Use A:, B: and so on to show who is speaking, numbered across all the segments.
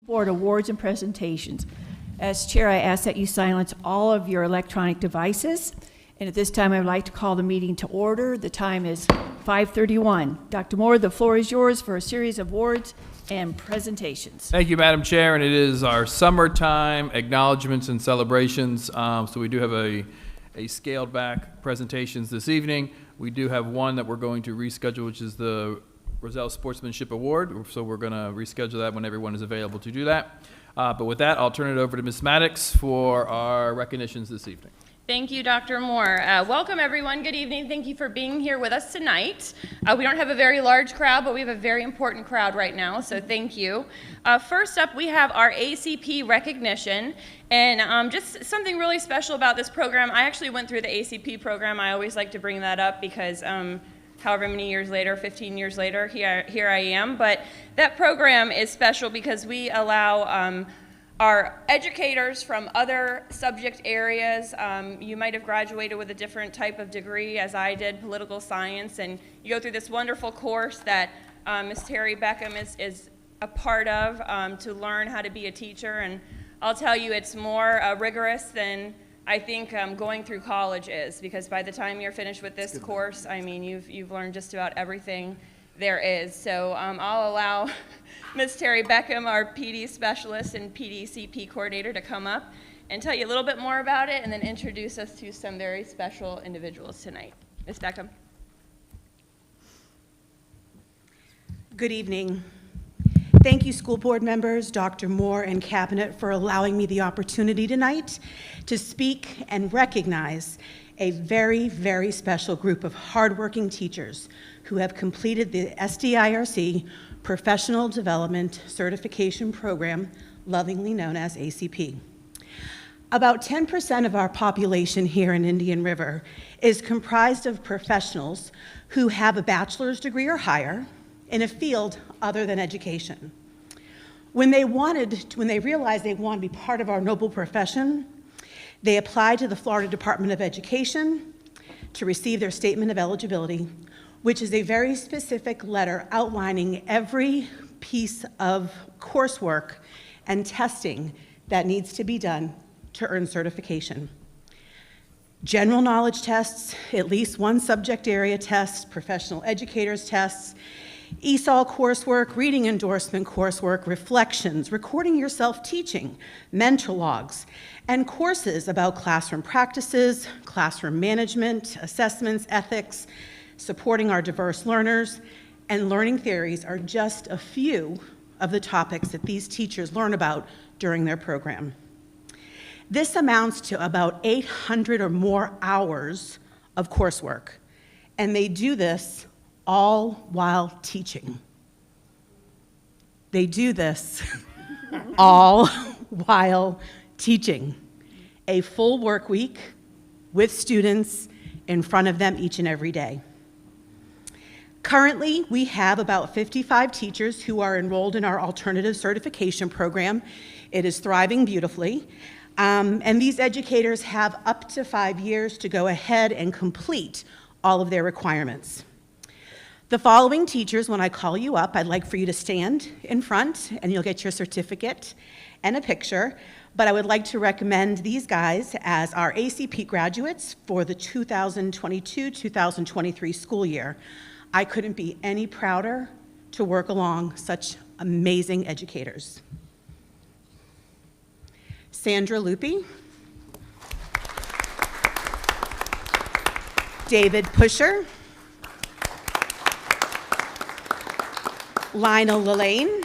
A: Board awards and presentations. As chair, I ask that you silence all of your electronic devices. And at this time, I would like to call the meeting to order. The time is 5:31. Dr. Moore, the floor is yours for a series of awards and presentations.
B: Thank you, Madam Chair, and it is our summertime acknowledgements and celebrations. So we do have a scaled back presentations this evening. We do have one that we're going to reschedule, which is the Roselle Sportsmanship Award. So we're going to reschedule that when everyone is available to do that. But with that, I'll turn it over to Ms. Maddox for our recognitions this evening.
C: Thank you, Dr. Moore. Welcome, everyone. Good evening. Thank you for being here with us tonight. We don't have a very large crowd, but we have a very important crowd right now, so thank you. First up, we have our ACP recognition, and just something really special about this program. I actually went through the ACP program. I always like to bring that up because however many years later, 15 years later, here I am. But that program is special because we allow our educators from other subject areas. You might have graduated with a different type of degree, as I did, political science, and you go through this wonderful course that Ms. Terry Beckham is a part of to learn how to be a teacher. And I'll tell you, it's more rigorous than I think going through college is, because by the time you're finished with this course, I mean, you've learned just about everything there is. So I'll allow Ms. Terry Beckham, our PD specialist and PDCP coordinator, to come up and tell you a little bit more about it and then introduce us to some very special individuals tonight. Ms. Beckham.
D: Good evening. Thank you, school board members, Dr. Moore, and Cabinet for allowing me the opportunity tonight to speak and recognize a very, very special group of hardworking teachers who have completed the SDIRC Professional Development Certification Program, lovingly known as ACP. About 10% of our population here in Indian River is comprised of professionals who have a bachelor's degree or higher in a field other than education. When they realized they wanted to be part of our noble profession, they applied to the Florida Department of Education to receive their statement of eligibility, which is a very specific letter outlining every piece of coursework and testing that needs to be done to earn certification. General knowledge tests, at least one subject area test, professional educators tests, ESOL coursework, reading endorsement coursework, reflections, recording yourself teaching, mentor logs, and courses about classroom practices, classroom management, assessments, ethics, supporting our diverse learners, and learning theories are just a few of the topics that these teachers learn about during their program. This amounts to about 800 or more hours of coursework, and they do this all while teaching. They do this all while teaching. A full work week with students in front of them each and every day. Currently, we have about 55 teachers who are enrolled in our alternative certification program. It is thriving beautifully. And these educators have up to 5 years to go ahead and complete all of their requirements. The following teachers, when I call you up, I'd like for you to stand in front and you'll get your certificate and a picture. But I would like to recommend these guys as our ACP graduates for the 2022-2023 school year. I couldn't be any prouder to work along such amazing educators. Sandra Lupi, David Pusher, Lionel Lillane,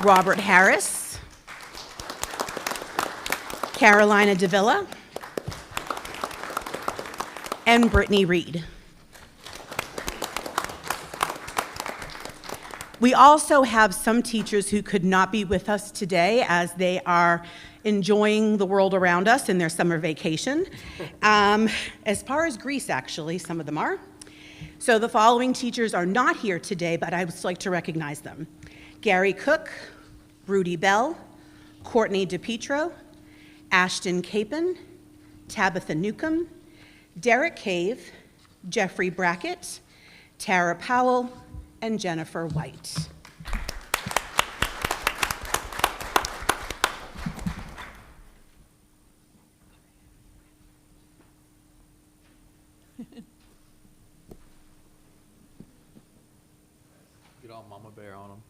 D: Robert Harris, Carolina Davila, and Brittany Reed. We also have some teachers who could not be with us today as they are enjoying the world around us in their summer vacation. As far as Greece, actually, some of them are. So the following teachers are not here today, but I would like to recognize them. Gary Cook, Rudy Bell, Courtney DePietro, Ashton Capon, Tabitha Newcomb, Derek Cave, Jeffrey Brackett, Tara Powell, and Jennifer White.
B: bear on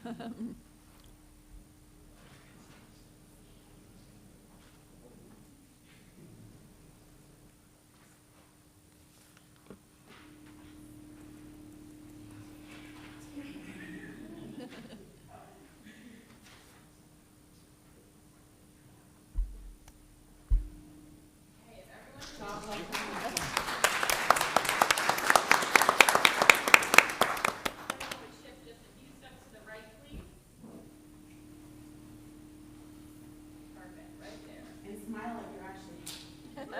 B: them.
C: Shift just a few steps to the right, please. Perfect, right there.
D: And smile like you're actually.
C: Okay.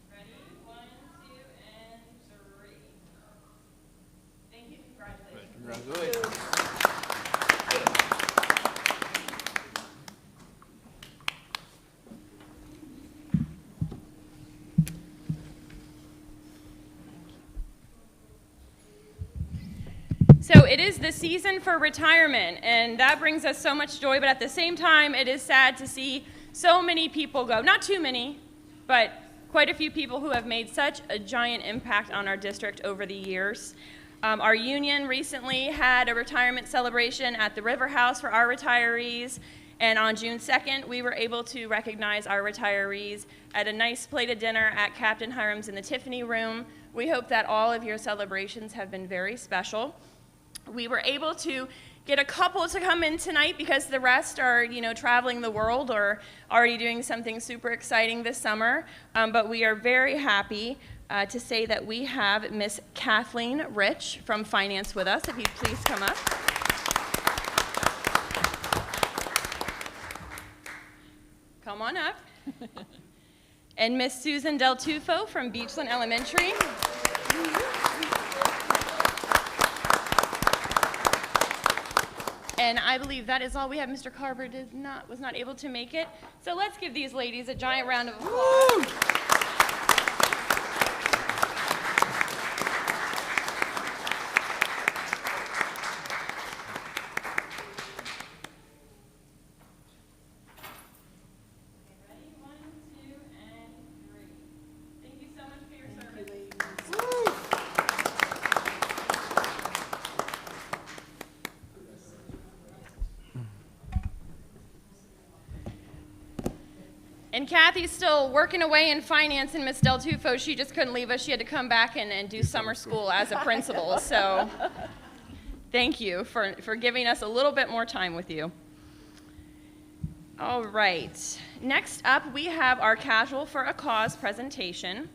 C: Ready? 1, 2, and 3. Thank you. Congratulations.
B: Congratulations.
C: So it is the season for retirement, and that brings us so much joy, but at the same time, it is sad to see so many people go. Not too many, but quite a few people who have made such a giant impact on our district over the years. Our union recently had a retirement celebration at the River House for our retirees, and on June 2nd, we were able to recognize our retirees at a nice plate of dinner at Captain Hiram's in the Tiffany Room. We hope that all of your celebrations have been very special. We were able to get a couple to come in tonight because the rest are, traveling the world or already doing something super exciting this summer. But we are very happy to say that we have Miss Kathleen Rich from Finance with us. If you'd please come up. Come on up. And Miss Susan Del Tufo from Beachland Elementary. And I believe that is all we have. Mr. Carver was not able to make it. So let's give these ladies a giant round of applause. Ready? 1, 2, and 3. Thank you so much for your service. And Kathy's still working away in finance, and Miss Del Tufo, she just couldn't leave us. She had to come back and do summer school as a principal. So thank you for giving us a little bit more time with you. All right. Next up, we have our Casual for a Cause presentation.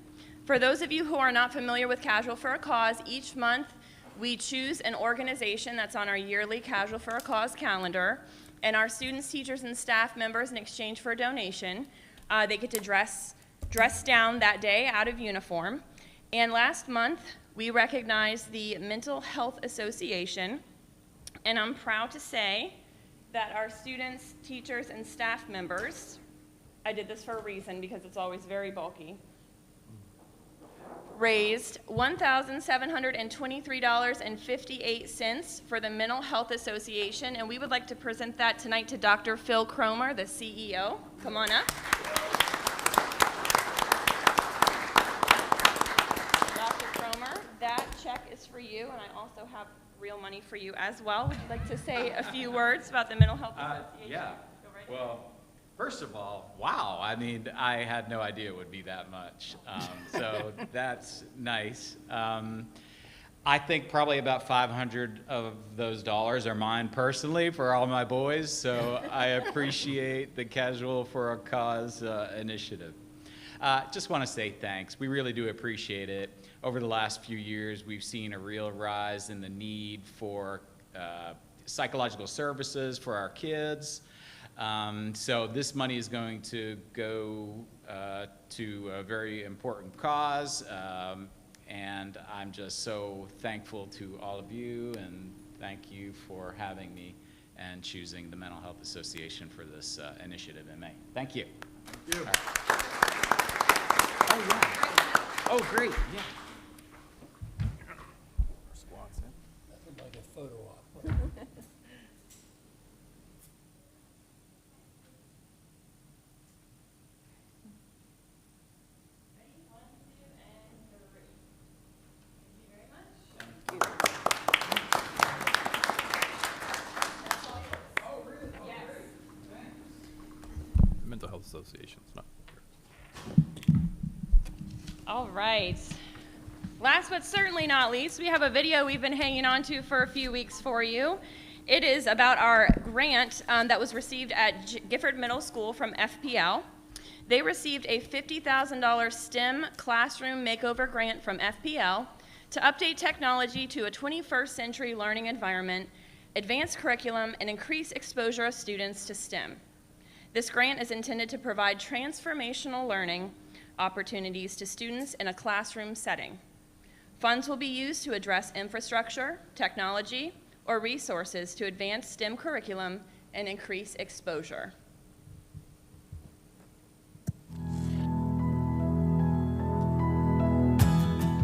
C: For those of you who are not familiar with Casual for a Cause, each month we choose an organization that's on our yearly Casual for a Cause calendar, and our students, teachers, and staff members, in exchange for a donation, they get to dress down that day out of uniform. And last month, we recognized the Mental Health Association, and I'm proud to say that our students, teachers, and staff members, I did this for a reason because it's always very bulky, raised $1,723.58 for the Mental Health Association, and we would like to present that tonight to Dr. Phil Cromer, the CEO. Come on up. Dr. Cromer, that check is for you, and I also have real money for you as well. Would you like to say a few words about the Mental Health Association?
E: Yeah.
C: Go right ahead.
E: Well, first of all, wow. I mean, I had no idea it would be that much. So that's nice. I think probably about 500 of those dollars are mine personally for all my boys. So I appreciate the Casual for a Cause initiative. Just want to say thanks. We really do appreciate it. Over the last few years, we've seen a real rise in the need for psychological services for our kids. So this money is going to go to a very important cause, and I'm just so thankful to all of you, and thank you for having me and choosing the Mental Health Association for this initiative in May. Thank you.
B: Thank you.
E: All right. Oh, yeah. Oh, great, yeah.
F: That looked like a photo op.
C: Ready? 1, 2, and 3. Thank you very much.
E: Thank you.
B: Association's not here.
C: All right. Last but certainly not least, we have a video we've been hanging on to for a few weeks for you. It is about our grant that was received at Gifford Middle School from FPL. They received a $50,000 STEM classroom makeover grant from FPL to update technology to a 21st century learning environment, advance curriculum, and increase exposure of students to STEM. This grant is intended to provide transformational learning opportunities to students in a classroom setting. Funds will be used to address infrastructure, technology, or resources to advance STEM curriculum and increase exposure.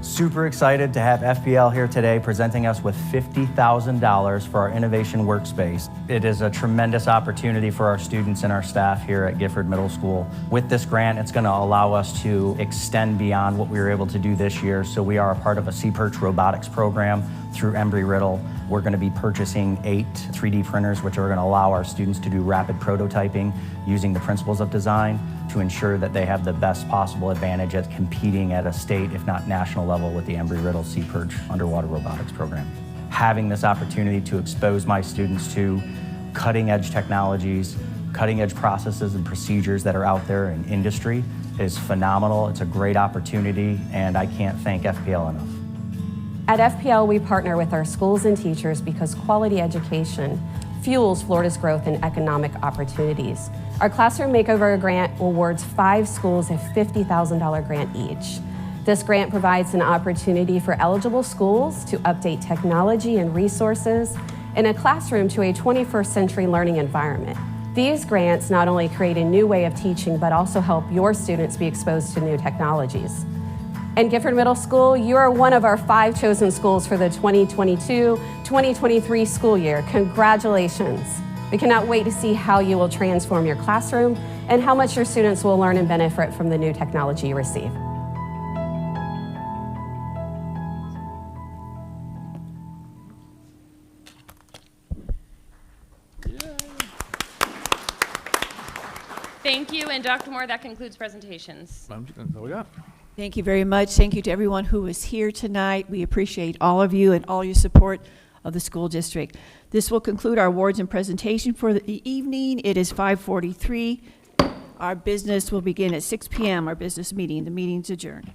G: Super excited to have FPL here today presenting us with $50,000 for our innovation workspace. It is a tremendous opportunity for our students and our staff here at Gifford Middle School. With this grant, it's going to allow us to extend beyond what we were able to do this year. So we are a part of a C-Perch robotics program through Embry-Riddle. We're going to be purchasing 8 3D printers, which are going to allow our students to do rapid prototyping using the principles of design to ensure that they have the best possible advantage at competing at a state, if not national level, with the Embry-Riddle C-Perch underwater robotics program. Having this opportunity to expose my students to cutting-edge technologies, cutting-edge processes and procedures that are out there in industry is phenomenal. It's a great opportunity, and I can't thank FPL enough.
H: At FPL, we partner with our schools and teachers because quality education fuels Florida's growth and economic opportunities. Our Classroom Makeover Grant awards 5 schools a $50,000 grant each. This grant provides an opportunity for eligible schools to update technology and resources in a classroom to a 21st century learning environment. These grants not only create a new way of teaching, but also help your students be exposed to new technologies. In Gifford Middle School, you are one of our 5 chosen schools for the 2022-2023 school year. Congratulations. We cannot wait to see how you will transform your classroom and how much your students will learn and benefit from the new technology you receive.
C: Thank you, and Dr. Moore, that concludes presentations.
B: That's all we got.
A: Thank you very much. Thank you to everyone who was here tonight. We appreciate all of you and all your support of the school district. This will conclude our awards and presentation for the evening. It is 5:43. Our business will begin at 6 p.m., our business meeting. The meeting's adjourned.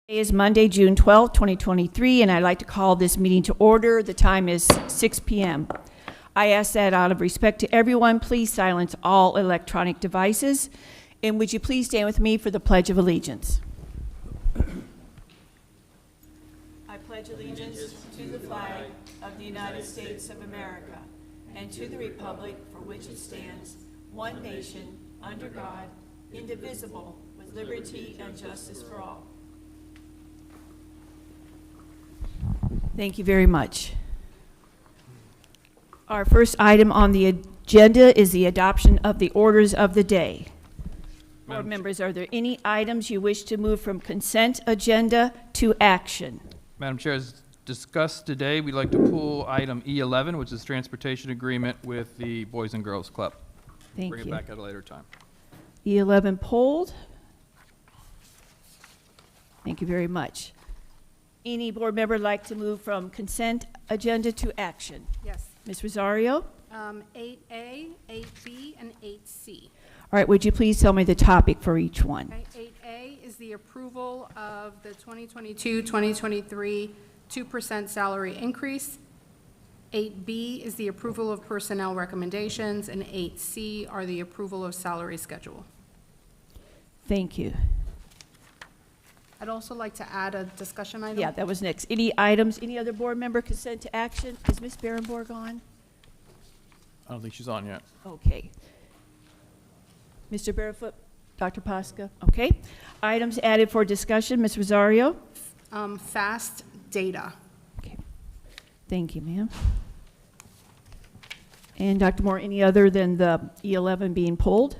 A: Today is Monday, June 12, 2023, and I'd like to call this meeting to order. The time is 6 p.m. I ask that out of respect to everyone, please silence all electronic devices. And would you please stand with me for the Pledge of Allegiance? I pledge allegiance to the flag of the United States of America and to the republic for which it stands, one nation, under God, indivisible, with liberty and justice for all. Thank you very much. Our first item on the agenda is the adoption of the orders of the day. Board members, are there any items you wish to move from consent agenda to action?
B: Madam Chair, as discussed today, we'd like to pull item E11, which is transportation agreement with the Boys and Girls Club.
A: Thank
B: Bring it
A: you.
B: back at a later time.
A: E11 polled. Thank you very much. Any board member like to move from consent agenda to action?
I: Yes.
A: Ms. Rosario?
I: 8A, 8B, and 8C.
A: All right, would you please tell me the topic for each one?
I: Okay, 8A is the approval of the 2022-2023 2% salary increase. 8B is the approval of personnel recommendations, and 8C are the approval of salary schedule.
A: Thank you.
I: I'd also like to add a discussion item.
A: Yeah, that was next. Any items, any other board member consent to action? Is Ms. Berenborg on?
B: I don't think she's on yet.
A: Okay. Mr. Barefoot, Dr. Pasca, okay. Items added for discussion, Ms. Rosario?
I: Fast data.
A: Okay. Thank you, ma'am. And Dr. Moore, any other than the E11 being pulled?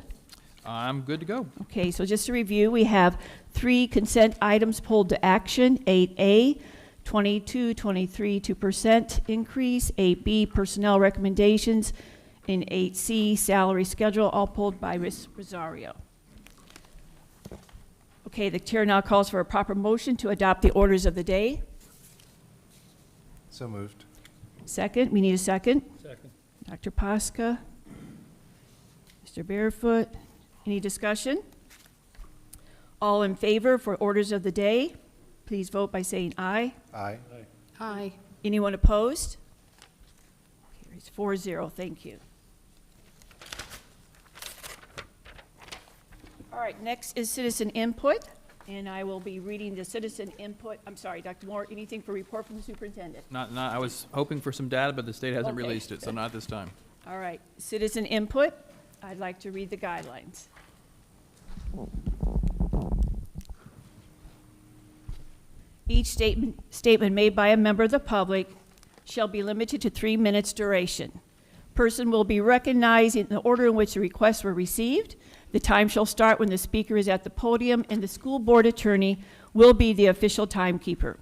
B: I'm good to go.
A: Okay, so just to review, we have 3 consent items pulled to action. 8A, 22-23 2% increase. 8B, personnel recommendations. And 8C, salary schedule, all pulled by Ms. Rosario. Okay, the chair now calls for a proper motion to adopt the orders of the day.
F: So moved.
A: Second, we need a second.
F: Second.
A: Dr. Pasca, Mr. Barefoot, any discussion? All in favor for orders of the day, please vote by saying aye.
F: Aye.
I: Aye.
A: Anyone opposed? Carries 4-0, thank you. All right, next is citizen input, and I will be reading the citizen input. I'm sorry, Dr. Moore, anything for report from the superintendent?
B: I was hoping for some data, but the state hasn't
A: Okay.
B: released it, so not this time.
A: All right, citizen input, I'd like to read the guidelines. Each statement made by a member of the public shall be limited to 3 minutes duration. Person will be recognized in the order in which the requests were received. The time shall start when the speaker is at the podium, and the school board attorney will be the official timekeeper.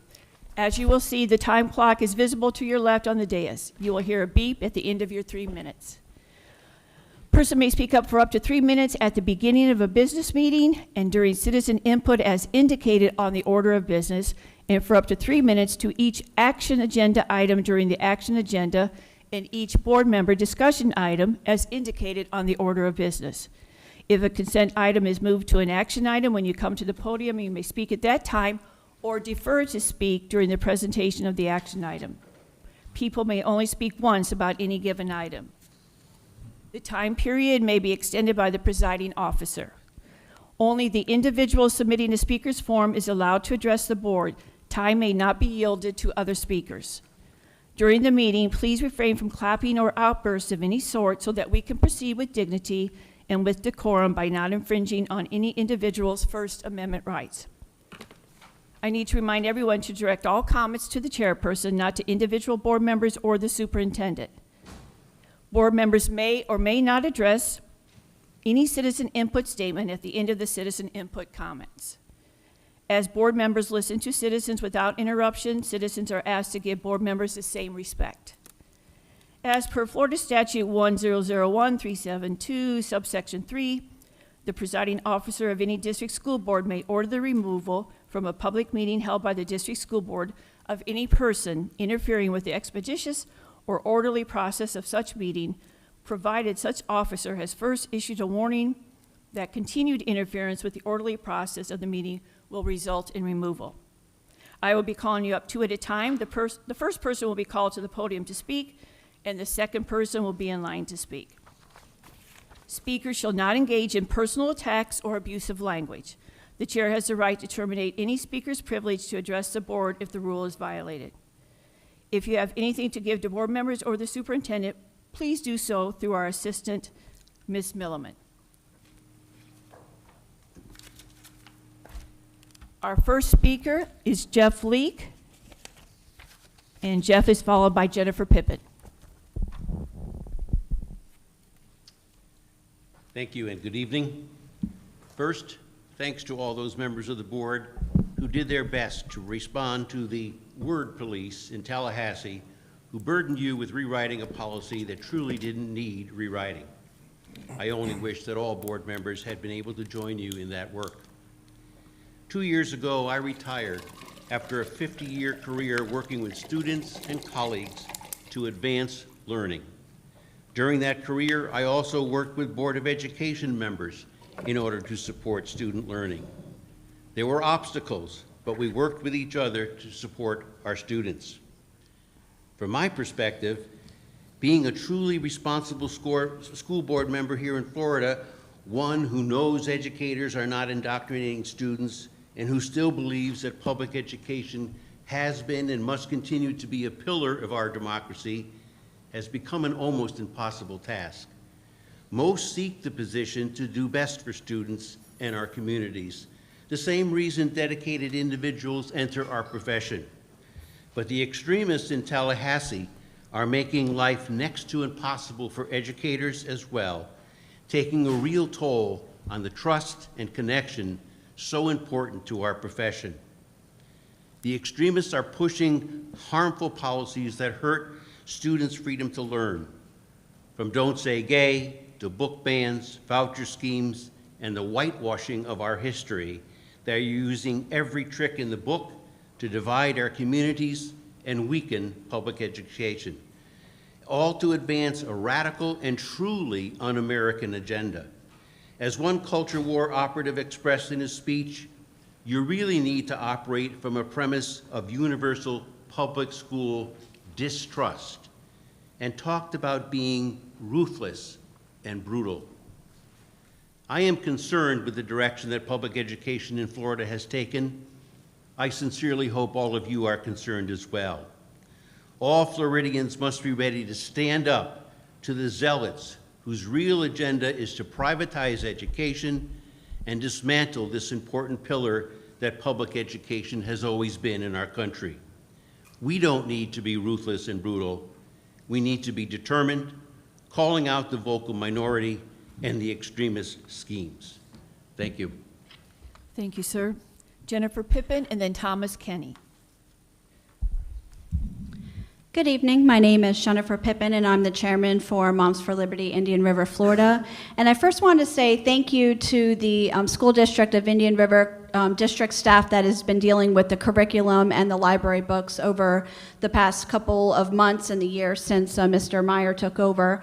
A: As you will see, the time clock is visible to your left on the dais. You will hear a beep at the end of your 3 minutes. Person may speak up for up to 3 minutes at the beginning of a business meeting and during citizen input as indicated on the order of business, and for up to 3 minutes to each action agenda item during the action agenda and each board member discussion item as indicated on the order of business. If a consent item is moved to an action item, when you come to the podium, you may speak at that time or defer to speak during the presentation of the action item. People may only speak once about any given item. The time period may be extended by the presiding officer. Only the individual submitting a speaker's form is allowed to address the board. Time may not be yielded to other speakers. During the meeting, please refrain from clapping or outbursts of any sort so that we can proceed with dignity and with decorum by not infringing on any individual's First Amendment rights. I need to remind everyone to direct all comments to the chairperson, not to individual board members or the superintendent. Board members may or may not address any citizen input statement at the end of the citizen input comments. As board members listen to citizens without interruption, citizens are asked to give board members the same respect. As per Florida Statute 1001372, subsection 3, the presiding officer of any district school board may order the removal from a public meeting held by the district school board of any person interfering with the expeditious or orderly process of such meeting, provided such officer has first issued a warning that continued interference with the orderly process of the meeting will result in removal. I will be calling you up two at a time. The first person will be called to the podium to speak, and the second person will be in line to speak. Speakers shall not engage in personal attacks or abusive language. The chair has the right to terminate any speaker's privilege to address the board if the rule is violated. If you have anything to give to board members or the superintendent, please do so through our assistant, Ms. Milliman. Our first speaker is Jeff Leake, and Jeff is followed by Jennifer Pippin.
J: Thank you and good evening. First, thanks to all those members of the board who did their best to respond to the word police in Tallahassee who burdened you with rewriting a policy that truly didn't need rewriting. I only wish that all board members had been able to join you in that work. 2 years ago, I retired after a 50-year career working with students and colleagues to advance learning. During that career, I also worked with Board of Education members in order to support student learning. There were obstacles, but we worked with each other to support our students. From my perspective, being a truly responsible school board member here in Florida, one who knows educators are not indoctrinating students and who still believes that public education has been and must continue to be a pillar of our democracy, has become an almost impossible task. Most seek the position to do best for students and our communities, the same reason dedicated individuals enter our profession. But the extremists in Tallahassee are making life next to impossible for educators as well, taking a real toll on the trust and connection so important to our profession. The extremists are pushing harmful policies that hurt students' freedom to learn, from Don't Say Gay to book bans, voucher schemes, and the whitewashing of our history. They're using every trick in the book to divide our communities and weaken public education, all to advance a radical and truly un-American agenda. As one culture war operative expressed in his speech, you really need to operate from a premise of universal public school distrust, and talked about being ruthless and brutal. I am concerned with the direction that public education in Florida has taken. I sincerely hope all of you are concerned as well. All Floridians must be ready to stand up to the zealots whose real agenda is to privatize education and dismantle this important pillar that public education has always been in our country. We don't need to be ruthless and brutal. We need to be determined, calling out the vocal minority and the extremist schemes. Thank you.
A: Thank you, sir. Jennifer Pippin, and then Thomas Kenny.
K: Good evening. My name is Jennifer Pippin, and I'm the chairman for Moms for Liberty Indian River, Florida. And I first want to say thank you to the school district of Indian River district staff that has been dealing with the curriculum and the library books over the past couple of months and the year since Mr. Meyer took over.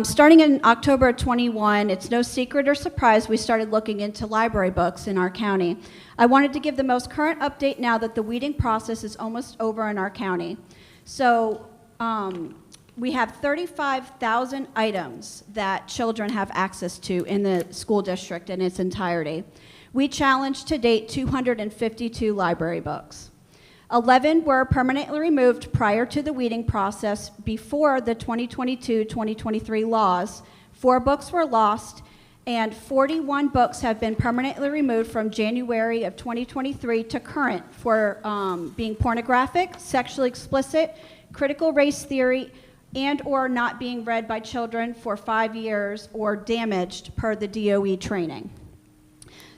K: Starting in October 21, it's no secret or surprise we started looking into library books in our county. I wanted to give the most current update now that the weeding process is almost over in our county. So we have 35,000 items that children have access to in the school district in its entirety. We challenged to date 252 library books. 11 were permanently removed prior to the weeding process before the 2022-2023 laws. 4 books were lost, and 41 books have been permanently removed from January of 2023 to current for being pornographic, sexually explicit, critical race theory, and or not being read by children for 5 years or damaged per the DOE training.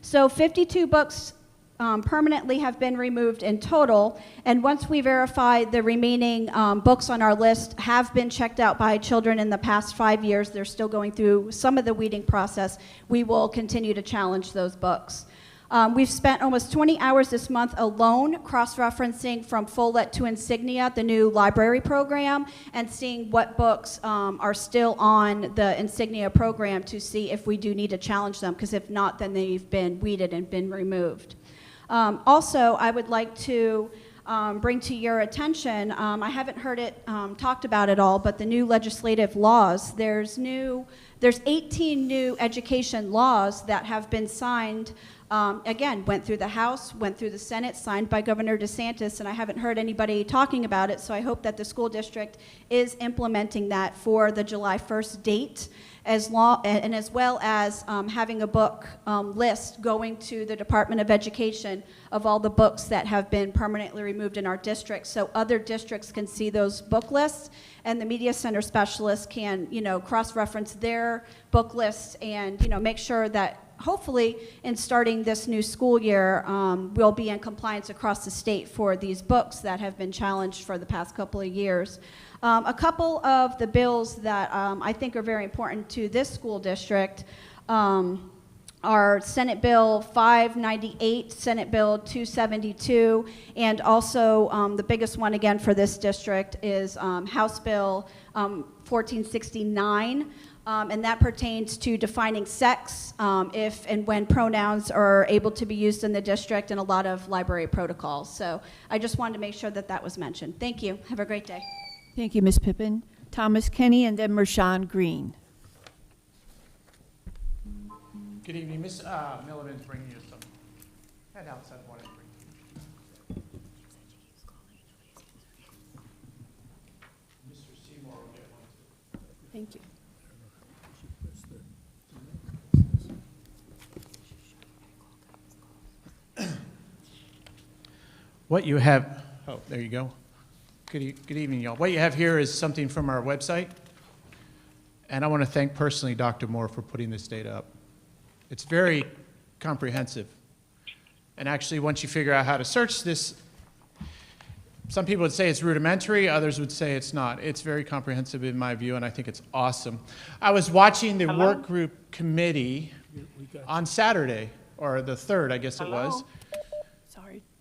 K: So 52 books permanently have been removed in total, and once we verify the remaining books on our list have been checked out by children in the past 5 years, they're still going through some of the weeding process, we will continue to challenge those books. We've spent almost 20 hours this month alone cross-referencing from Follett to Insignia, the new library program, and seeing what books are still on the Insignia program to see if we do need to challenge them, because if not, then they've been weeded and been removed. Also, I would like to bring to your attention, I haven't heard it talked about at all, but the new legislative laws, there's 18 new education laws that have been signed, again, went through the House, went through the Senate, signed by Governor DeSantis, and I haven't heard anybody talking about it, so I hope that the school district is implementing that for the July 1st date, as well as having a book list going to the Department of Education of all the books that have been permanently removed in our district, so other districts can see those book lists, and the media center specialists can, cross-reference their book lists and, make sure that hopefully in starting this new school year, we'll be in compliance across the state for these books that have been challenged for the past couple of years. A couple of the bills that I think are very important to this school district are Senate Bill 598, Senate Bill 272, and also the biggest one again for this district is House Bill 1469. And that pertains to defining sex if and when pronouns are able to be used in the district and a lot of library protocols. So I just wanted to make sure that that was mentioned. Thank you. Have a great day.
A: Thank you, Ms. Pippin. Thomas Kenny and then Mershawn Green.
F: Good evening. Ms. Millivan's bringing you some handouts I wanted to bring. Mr. Seymour will get one too.
A: Thank you.
F: What you have, oh, there you go. Good evening, y'all. What you have here is something from our website, and I want to thank personally Dr. Moore for putting this data up. It's very comprehensive, and actually once you figure out how to search this, some people would say it's rudimentary, others would say it's not. It's very comprehensive in my view, and I think it's awesome. I was watching the work group committee on Saturday, or the 3rd, I guess it was.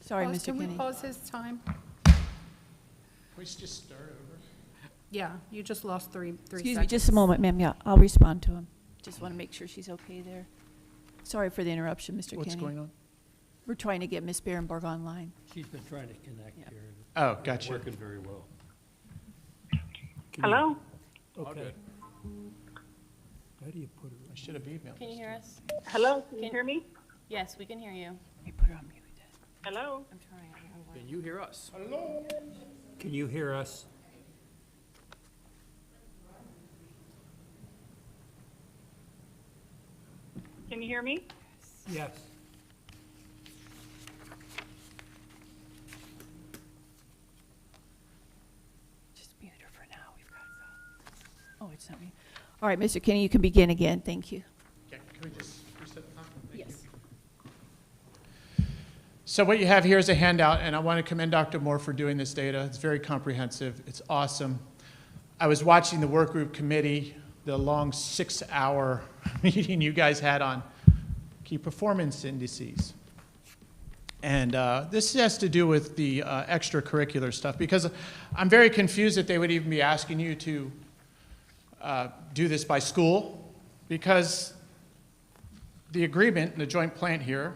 A: Sorry,
I: Pause.
A: Mr.
I: Can we
A: Kenny.
I: pause his time?
F: We should just start over.
I: Yeah, you just lost three
A: Excuse
I: seconds.
A: me, just a moment, ma'am. Yeah, I'll respond to him. Just want to make sure she's okay there. Sorry for the interruption, Mr. Kenny.
F: What's going on?
A: We're trying to get Ms. Berenberg online.
L: She's been trying to connect
A: Yeah.
L: here.
F: Oh, gotcha.
L: Working very well.
M: Hello?
L: Okay. How do you put it?
F: I should have emailed.
C: Can you hear us?
M: Hello? Can you hear me?
C: Yes, we can hear you.
A: Let me put her on mute.
M: Hello?
C: I'm trying. I don't know why.
B: Can you hear us?
L: Can you hear us?
M: Can you hear me?
L: Yes.
A: Just mute her for now. We've got to go. Oh, it's not me. All right, Mr. Kenny, you can begin again. Thank you.
F: Okay, can we just reset the time?
A: Yes.
F: So what you have here is a handout, and I want to commend Dr. Moore for doing this data. It's very comprehensive. It's awesome. I was watching the work group committee, the long 6-hour meeting you guys had on key performance indices. And this has to do with the extracurricular stuff, because I'm very confused that they would even be asking you to do this by school, because the agreement, the joint plan here,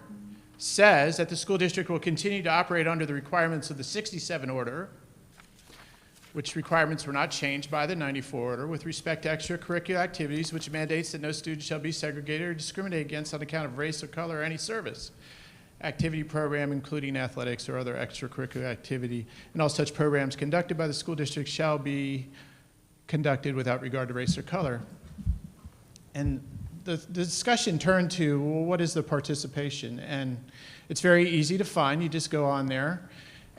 F: says that the school district will continue to operate under the requirements of the 67 order, which requirements were not changed by the 94 order with respect to extracurricular activities, which mandates that no student shall be segregated or discriminated against on account of race or color or any service activity program, including athletics or other extracurricular activity, and all such programs conducted by the school district shall be conducted without regard to race or color. And the discussion turned to, well, what is the participation? And it's very easy to find. You just go on there.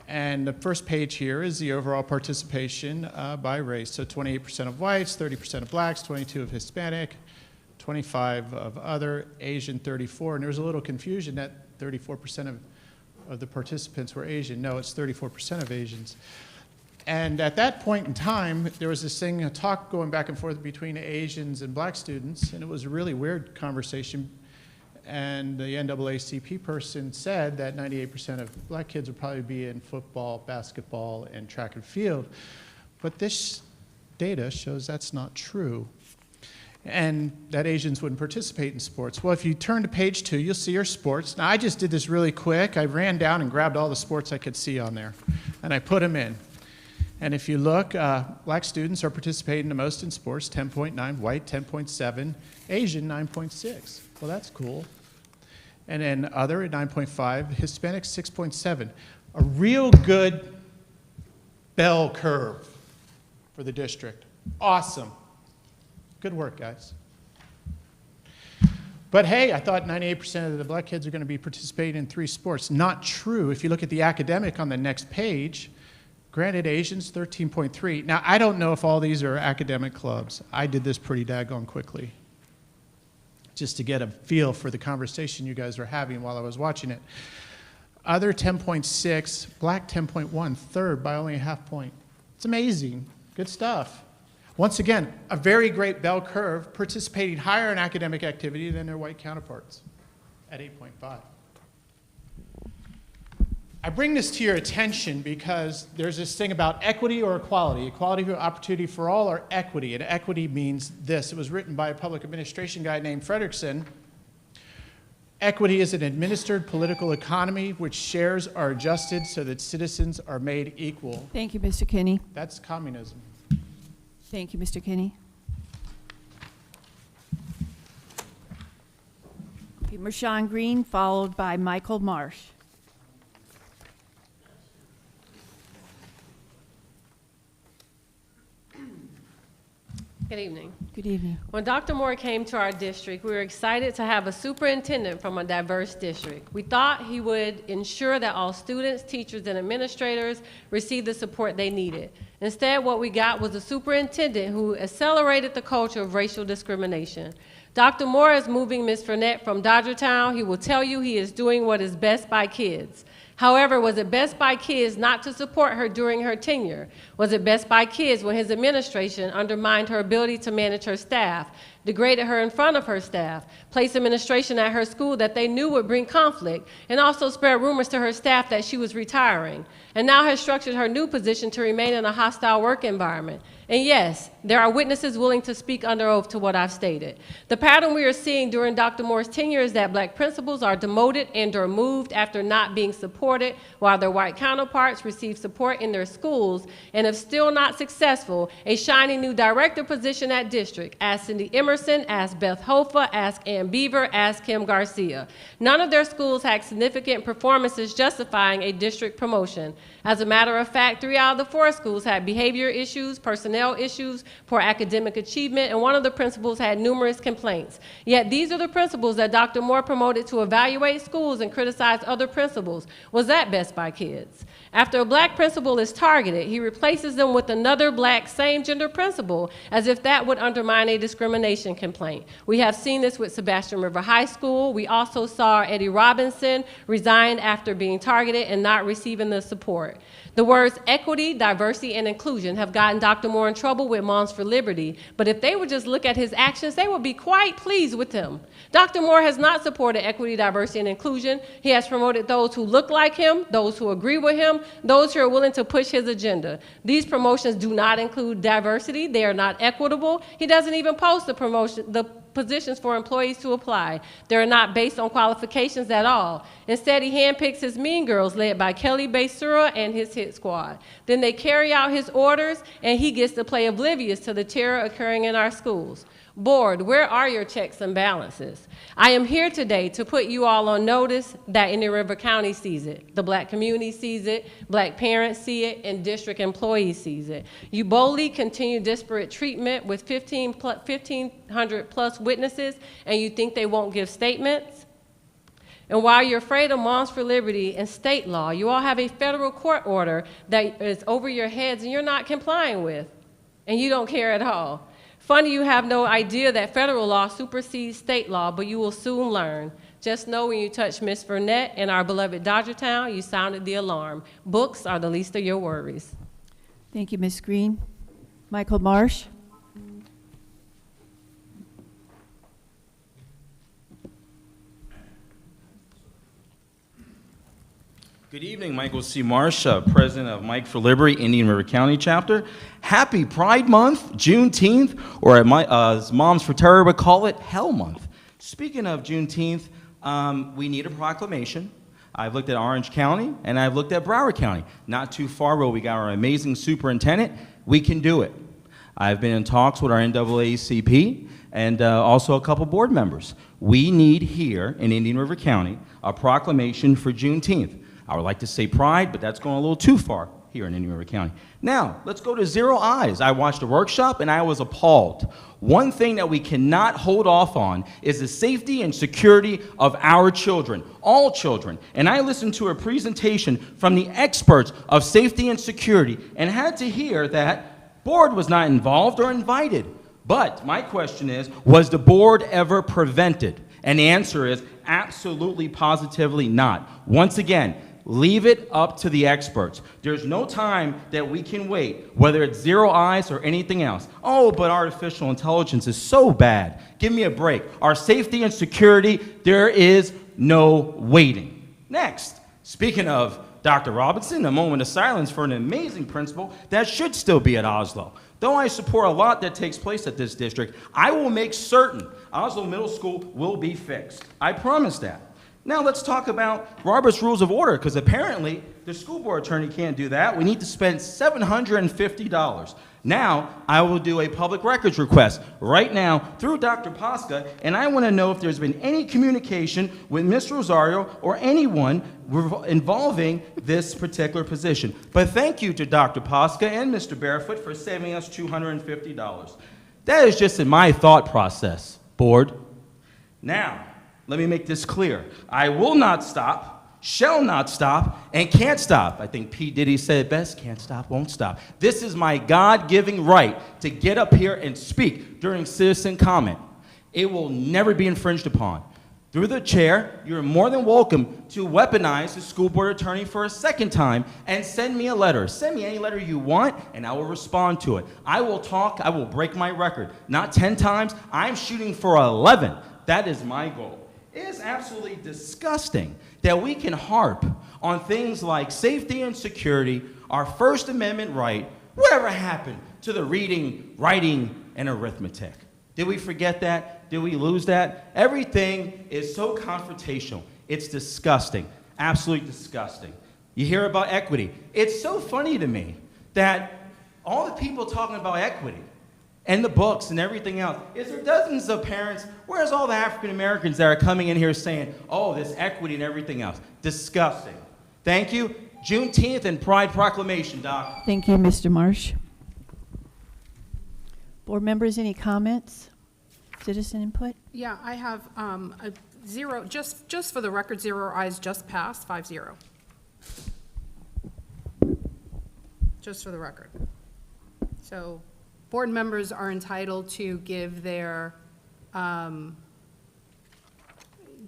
F: And the first page here is the overall participation by race. So 28% of whites, 30% of blacks, 22% of Hispanic, 25% of other, Asian 34%. And there was a little confusion that 34% of the participants were Asian. No, it's 34% of Asians. And at that point in time, there was this thing, a talk going back and forth between Asians and black students, and it was a really weird conversation. And the NAACP person said that 98% of black kids would probably be in football, basketball, and track and field. But this data shows that's not true. and that Asians wouldn't participate in sports. Well, if you turn to page 2, you'll see our sports. Now, I just did this really quick. I ran down and grabbed all the sports I could see on there, and I put them in. And if you look, black students are participating the most in sports, 10.9, white 10.7, Asian 9.6. Well, that's cool. And then other at 9.5, Hispanic 6.7. A real good bell curve for the district. Awesome. Good work, guys. But hey, I thought 98% of the black kids are going to be participating in 3 sports. Not true. If you look at the academic on the next page, granted, Asians 13.3. Now, I don't know if all these are academic clubs. I did this pretty daggone quickly, just to get a feel for the conversation you guys were having while I was watching it. Other 10.6, black 10.1, third by only a half point. It's amazing. Good stuff. Once again, a very great bell curve, participating higher in academic activity than their white counterparts at 8.5. I bring this to your attention because there's this thing about equity or equality. Equality of opportunity for all or equity. And equity means this. It was written by a public administration guy named Frederickson. Equity is an administered political economy which shares are adjusted so that citizens are made equal.
A: Thank you, Mr. Kinney.
F: That's communism.
A: Thank you, Mr. Kinney. Okay, Marshawn Green, followed by Michael Marsh.
N: Good evening.
A: Good evening.
N: When Dr. Moore came to our district, we were excited to have a superintendent from a diverse district. We thought he would ensure that all students, teachers, and administrators received the support they needed. Instead, what we got was a superintendent who accelerated the culture of racial discrimination. Dr. Moore is moving Ms. Furnett from Dodgertown. He will tell you he is doing what is best by kids. However, was it best by kids not to support her during her tenure? Was it best by kids when his administration undermined her ability to manage her staff, degraded her in front of her staff, placed administration at her school that they knew would bring conflict, and also spread rumors to her staff that she was retiring, and now has structured her new position to remain in a hostile work environment? And yes, there are witnesses willing to speak under oath to what I've stated. The pattern we are seeing during Dr. Moore's tenure is that black principals are demoted and or moved after not being supported, while their white counterparts receive support in their schools, and if still not successful, a shiny new director position at district. Ask Cindy Emerson, ask Beth Hofa, ask Ann Beaver, ask Kim Garcia. None of their schools had significant performances justifying a district promotion. As a matter of fact, 3 out of the 4 schools had behavior issues, personnel issues, poor academic achievement, and one of the principals had numerous complaints. Yet these are the principals that Dr. Moore promoted to evaluate schools and criticize other principals. Was that best by kids? After a black principal is targeted, he replaces them with another black same-gender principal, as if that would undermine a discrimination complaint. We have seen this with Sebastian River High School. We also saw Eddie Robinson resign after being targeted and not receiving the support. The words equity, diversity, and inclusion have gotten Dr. Moore in trouble with Moms for Liberty, but if they would just look at his actions, they would be quite pleased with him. Dr. Moore has not supported equity, diversity, and inclusion. He has promoted those who look like him, those who agree with him, those who are willing to push his agenda. These promotions do not include diversity. They are not equitable. He doesn't even post the positions for employees to apply. They're not based on qualifications at all. Instead, he handpicks his mean girls led by Kelly Basura and his hit squad. Then they carry out his orders, and he gets to play oblivious to the terror occurring in our schools. Board, where are your checks and balances? I am here today to put you all on notice that Indian River County sees it, the black community sees it, black parents see it, and district employees sees it. You boldly continue disparate treatment with 1,500 plus witnesses, and you think they won't give statements? And while you're afraid of Moms for Liberty and state law, you all have a federal court order that is over your heads and you're not complying with, and you don't care at all. Funny you have no idea that federal law supersedes state law, but you will soon learn. Just know when you touch Miss Burnett and our beloved Dodgertown, you sounded the alarm. Books are the least of your worries.
A: Thank you, Ms. Green. Michael Marsh.
O: Good evening, Michael C. Marsh, President of Mike for Liberty, Indian River County Chapter. Happy Pride Month, Juneteenth, or as Moms for Terror would call it, Hell Month. Speaking of Juneteenth, we need a proclamation. I've looked at Orange County, and I've looked at Broward County. Not too far where we got our amazing superintendent. We can do it. I've been in talks with our NAACP and also a couple board members. We need here in Indian River County a proclamation for Juneteenth. I would like to say Pride, but that's going a little too far here in Indian River County. Now, let's go to Zero Eyes. I watched a workshop and I was appalled. One thing that we cannot hold off on is the safety and security of our children, all children. And I listened to a presentation from the experts of safety and security and had to hear that board was not involved or invited. But my question is, was the board ever prevented? And the answer is absolutely, positively not. Once again, leave it up to the experts. There's no time that we can wait, whether it's Zero Eyes or anything else. Oh, but artificial intelligence is so bad. Give me a break. Our safety and security, there is no waiting. Next, speaking of Dr. Robinson, a moment of silence for an amazing principal that should still be at Oslo. Though I support a lot that takes place at this district, I will make certain Oslo Middle School will be fixed. I promise that. Now let's talk about Robert's Rules of Order, because apparently the school board attorney can't do that. We need to spend $750. Now I will do a public records request right now through Dr. Posca, and I want to know if there's been any communication with Ms. Rosario or anyone involving this particular position. But thank you to Dr. Posca and Mr. Barefoot for saving us $250. That is just in my thought process, board. Now, let me make this clear. I will not stop, shall not stop, and can't stop. I think P. Diddy said it best, can't stop, won't stop. This is my God-given right to get up here and speak during citizen comment. It will never be infringed upon. Through the chair, you're more than welcome to weaponize the school board attorney for a second time and send me a letter. Send me any letter you want, and I will respond to it. I will talk, I will break my record. Not 10 times, I'm shooting for 11. That is my goal. It is absolutely disgusting that we can harp on things like safety and security, our First Amendment right. Whatever happened to the reading, writing, and arithmetic? Did we forget that? Did we lose that? Everything is so confrontational. It's disgusting, absolutely disgusting. You hear about equity. It's so funny to me that all the people talking about equity and the books and everything else, is there dozens of parents, where's all the African Americans that are coming in here saying, oh, this equity and everything else? Disgusting. Thank you. Juneteenth and Pride Proclamation, Doc.
A: Thank you, Mr. Marsh. Board members, any comments? Citizen input?
I: Yeah, I have a zero, just for the record, Zero Eyes just passed, 5-0. Just for the record. So board members are entitled to give their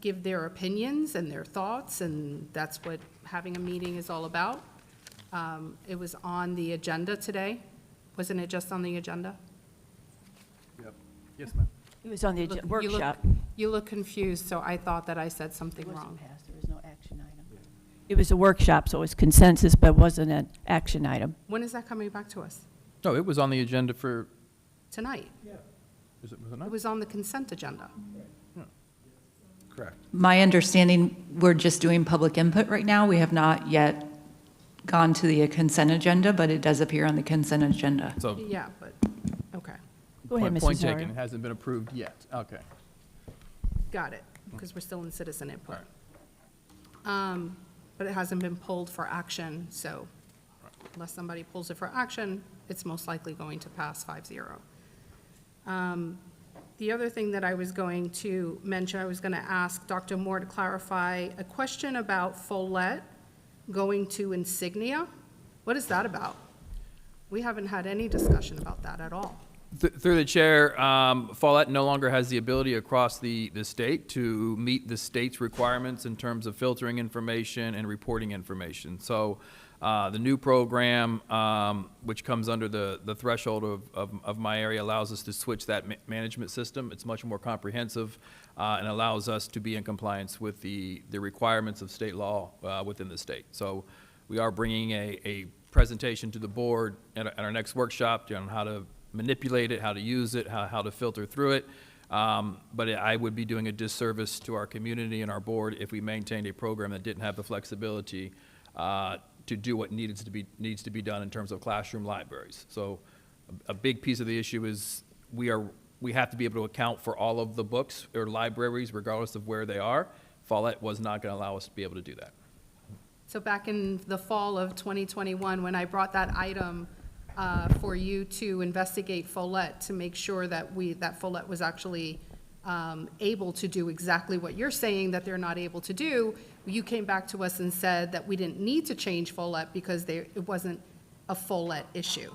I: opinions and their thoughts, and that's what having a meeting is all about. It was on the agenda today. Wasn't it just on the agenda?
B: Yep. Yes, ma'am.
A: It was on the workshop.
I: You look confused, so I thought that I said something wrong.
A: There was no action item. It was a workshop, so it was consensus, but wasn't an action item.
I: When is that coming back to us?
B: No, it was on the agenda for,
I: Tonight.
B: was it
I: It
B: not?
I: was on the consent agenda.
B: Correct.
P: My understanding, we're just doing public input right now. We have not yet gone to the consent agenda, but it does appear on the consent agenda.
B: So,
I: Yeah, but, okay,
A: Go ahead, Mrs.
B: point
A: Zaria.
B: taken, it hasn't been approved yet. Okay.
I: got it, because we're still in citizen input. But it hasn't been pulled for action, so unless somebody pulls it for action, it's most likely going to pass 5-0. The other thing that I was going to mention, I was going to ask Dr. Moore to clarify a question about Follett going to Insignia. What is that about? We haven't had any discussion about that at all.
B: Through the chair, Follett no longer has the ability across the state to meet the state's requirements in terms of filtering information and reporting information. So the new program, which comes under the threshold of my area, allows us to switch that management system. It's much more comprehensive. and allows us to be in compliance with the requirements of state law within the state. So we are bringing a presentation to the board at our next workshop on how to manipulate it, how to use it, how to filter through it. But I would be doing a disservice to our community and our board if we maintained a program that didn't have the flexibility to do what needs to be done in terms of classroom libraries. So a big piece of the issue is we have to be able to account for all of the books or libraries, regardless of where they are. Follett was not going to allow us to be able to do that.
I: So back in the fall of 2021, when I brought that item for you to investigate Follett to make sure that Follett was actually able to do exactly what you're saying that they're not able to do, you came back to us and said that we didn't need to change Follett because it wasn't a Follett issue.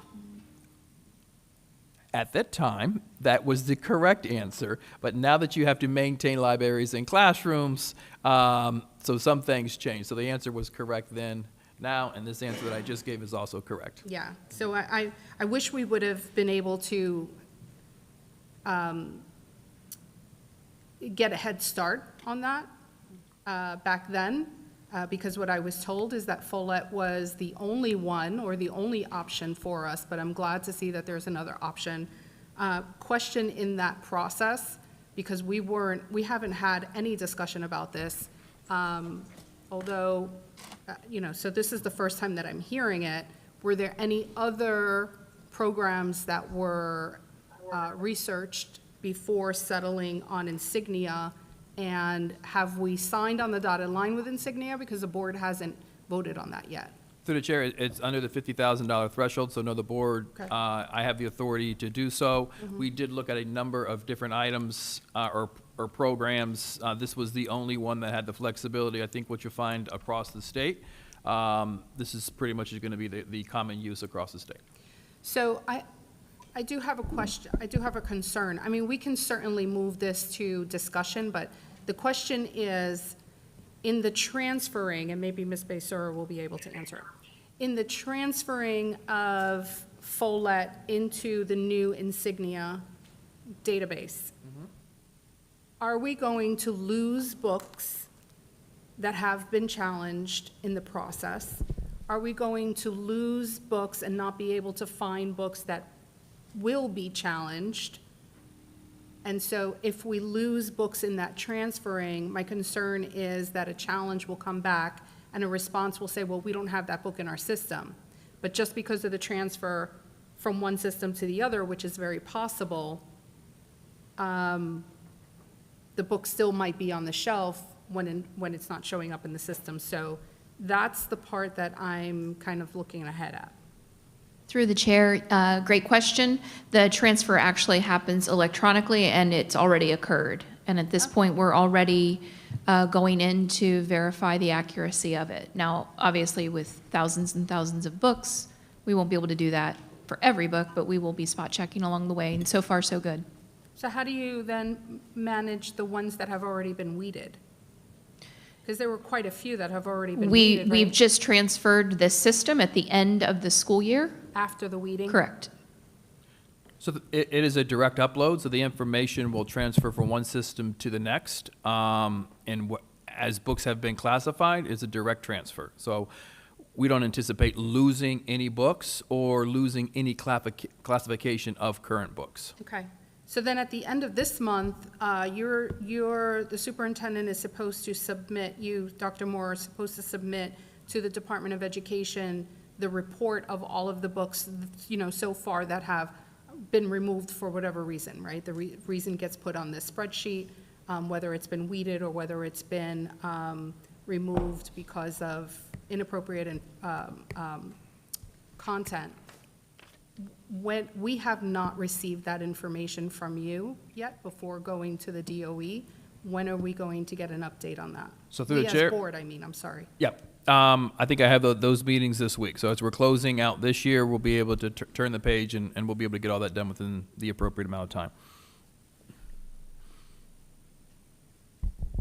B: At that time, that was the correct answer, but now that you have to maintain libraries in classrooms, so some things change. So the answer was correct then, now, and this answer that I just gave is also correct.
I: Yeah, so I wish we would have been able to get a head start on that back then, because what I was told is that Follett was the only one or the only option for us, but I'm glad to see that there's another option. Question in that process, because we haven't had any discussion about this, although, so this is the first time that I'm hearing it. Were there any other programs that were researched before settling on Insignia? And have we signed on the dotted line with Insignia? Because the board hasn't voted on that yet.
B: Through the chair, it's under the $50,000 threshold, so no, the board,
I: Okay.
B: I have the authority to do so. We did look at a number of different items or programs. This was the only one that had the flexibility, I think, what you'll find across the state. This is pretty much going to be the common use across the state.
I: So I do have a question, I do have a concern. I mean, we can certainly move this to discussion, but the question is, in the transferring, and maybe Ms. Besora will be able to answer it, in the transferring of Follett into the new Insignia database, are we going to lose books that have been challenged in the process? Are we going to lose books and not be able to find books that will be challenged? And so if we lose books in that transferring, my concern is that a challenge will come back and a response will say, well, we don't have that book in our system. But just because of the transfer from one system to the other, which is very possible, the book still might be on the shelf when it's not showing up in the system. So that's the part that I'm kind of looking ahead at.
Q: Through the chair, great question. The transfer actually happens electronically, and it's already occurred. And at this point, we're already going in to verify the accuracy of it. Now, obviously, with thousands and thousands of books, we won't be able to do that for every book, but we will be spot checking along the way, and so far, so good.
I: So how do you then manage the ones that have already been weeded? Because there were quite a few that have already been weeded,
Q: We've
I: right?
Q: just transferred this system at the end of the school year.
I: After the weeding?
Q: Correct.
B: So it is a direct upload, so the information will transfer from one system to the next. As books have been classified, it's a direct transfer. So we don't anticipate losing any books or losing any classification of current books.
I: Okay. So then at the end of this month, the superintendent is supposed to submit, Dr. Moore, are supposed to submit to the Department of Education the report of all of the books, so far that have been removed for whatever reason, right? The reason gets put on this spreadsheet, whether it's been weeded or whether it's been removed because of inappropriate content. When we have not received that information from you yet before going to the DOE, when are we going to get an update on that?
B: So through the
I: We as
B: chair-
I: board, I'm sorry.
B: Yep. I think I have those meetings this week. So as we're closing out this year, we'll be able to turn the page and we'll be able to get all that done within the appropriate amount of time.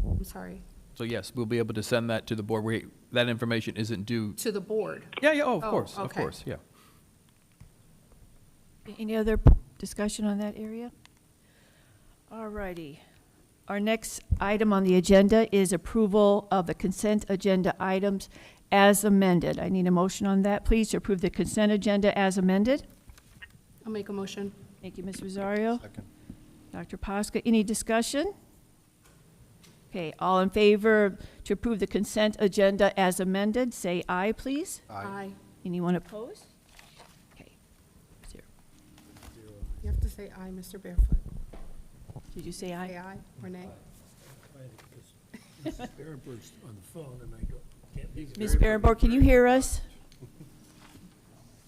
I: I'm sorry.
B: So yes, we'll be able to send that to the board. That information isn't due.
I: To the board?
B: Yeah, of course,
I: okay.
B: yeah.
A: Any other discussion on that area? All righty. Our next item on the agenda is approval of the consent agenda items as amended. I need a motion on that, please, to approve the consent agenda as amended.
I: I'll make a motion.
A: Thank you, Ms. Rosario.
L: Second.
A: Dr. Posca, any discussion? Okay, all in favor to approve the consent agenda as amended, say aye, please.
I: Aye.
A: Anyone opposed? Okay, 0.
I: You have to say aye, Mr. Barefoot.
A: Did you say
I: Say
A: aye?
I: aye or nay?
L: Because Mrs. Berenberg's on the phone, and I go, can't be.
A: Ms. Berenborg, can you hear us?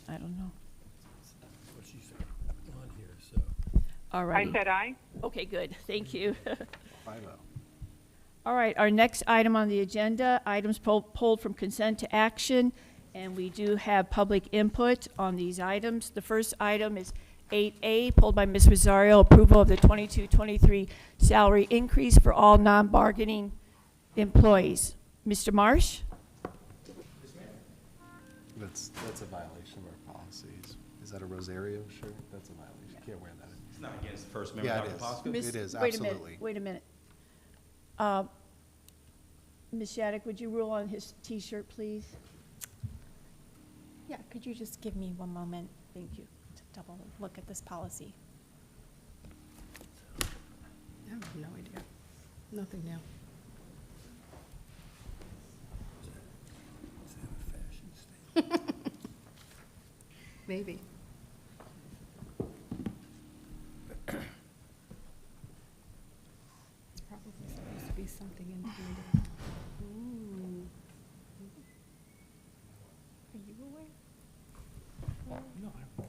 A: I don't know.
L: Well, she's on here, so.
A: All right.
M: I said aye.
A: Okay, good, thank you.
L: 5-0.
A: All right, our next item on the agenda, items pulled from consent to action, and we do have public input on these items. The first item is 8A, pulled by Ms. Rosario, approval of the 22-23 salary increase for all non-bargaining employees. Mr. Marsh?
R: That's a violation of our policies. Is that a Rosario shirt? That's a violation. You can't wear that.
O: It's not against the First Amendment,
R: Yeah, it
O: Dr.
R: is.
O: Posca?
A: Miss-
R: It is,
A: wait a minute,
R: absolutely.
A: Wait a minute. Ms. Shattuck, would you rule on his T-shirt, please?
S: Yeah, could you just give me one moment
A: Thank you.
S: to double look at this policy?
I: I have no idea. Nothing new.
L: Is that a fashion statement?
I: Maybe. It's probably supposed to be something intimidating.
S: Are you aware?
L: No, I.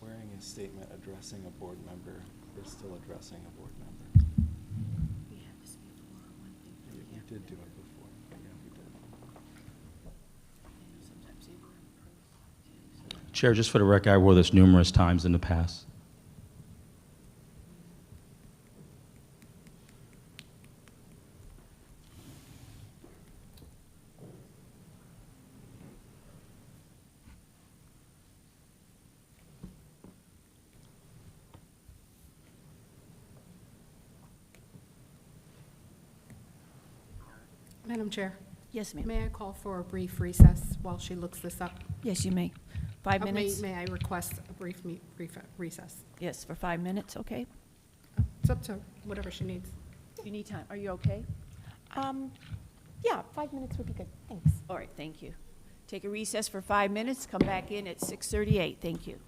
R: Wearing a statement addressing a board member, they're still addressing a board member. We did do it before. Yeah, we did.
O: Chair, just for the record, I wore this numerous times in the past.
I: Madam Chair,
A: Yes, ma'am.
I: may I call for a brief recess while she looks this up?
A: Yes, you may. 5
I: May-
A: minutes?
I: May I request a brief recess?
A: Yes, for 5 minutes, okay?
I: It's up to whatever she needs.
A: You need time. Are you okay?
S: Yeah, 5 minutes would be good, thanks.
A: All right, thank you. Take a recess for 5 minutes, come back in at 6:38. Thank you.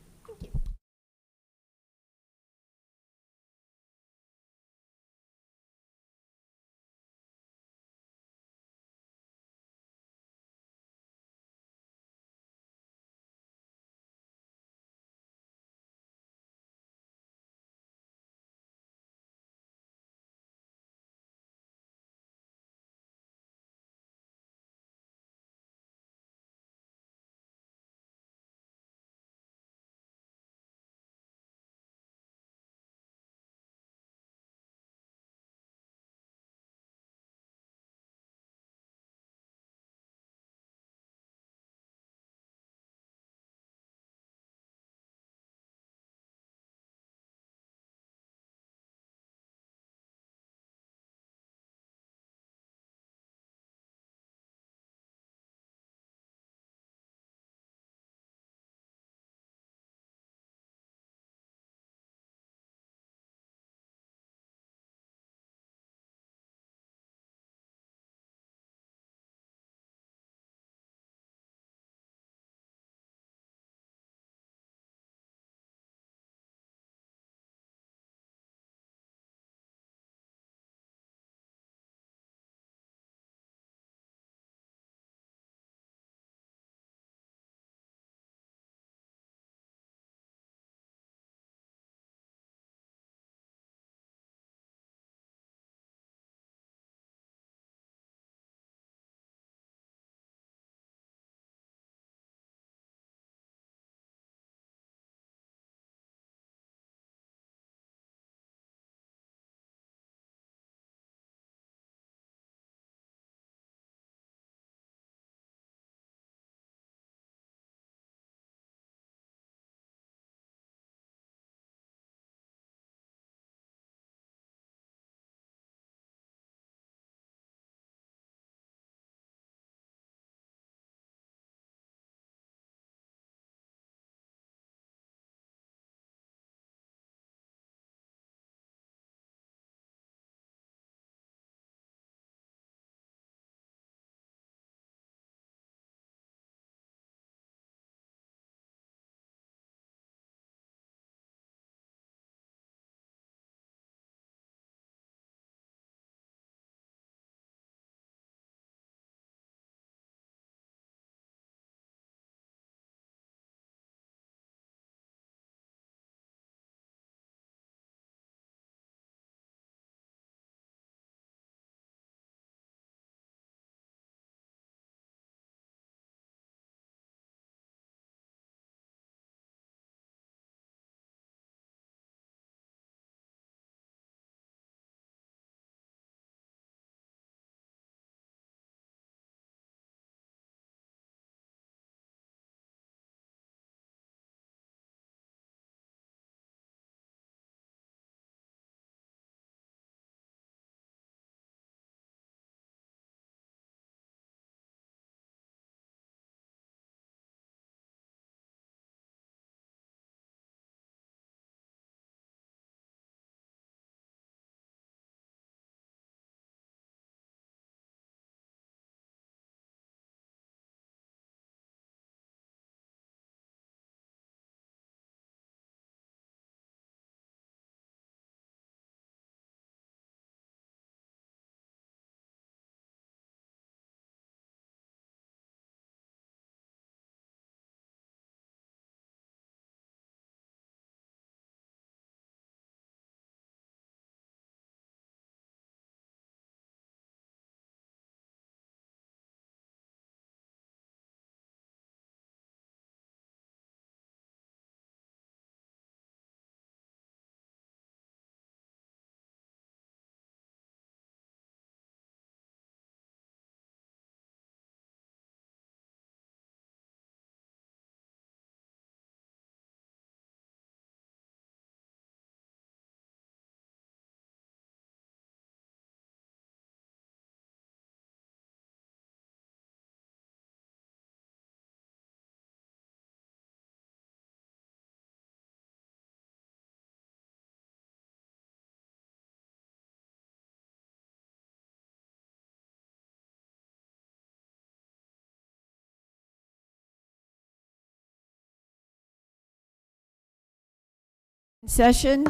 A: session.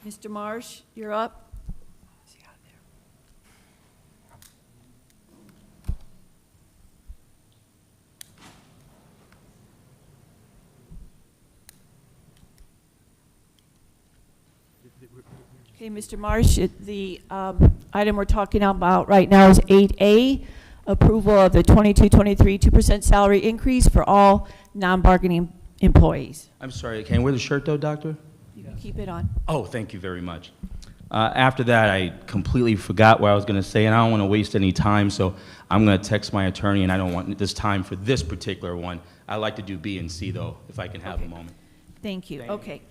A: Mr. Marsh, you're up. Okay, Mr. Marsh, the item we're talking about right now is 8A, approval of the 22-23 2% salary increase for all non-bargaining employees.
O: I'm sorry, can I wear the shirt though, Doctor?
A: You can keep it on.
O: Oh, thank you very much. After that, I completely forgot what I was going to say, and I don't want to waste any time, so I'm going to text my attorney, and I don't want this time for this particular one. I like to do B and C, though, if I can have a moment.
A: Thank you. Okay.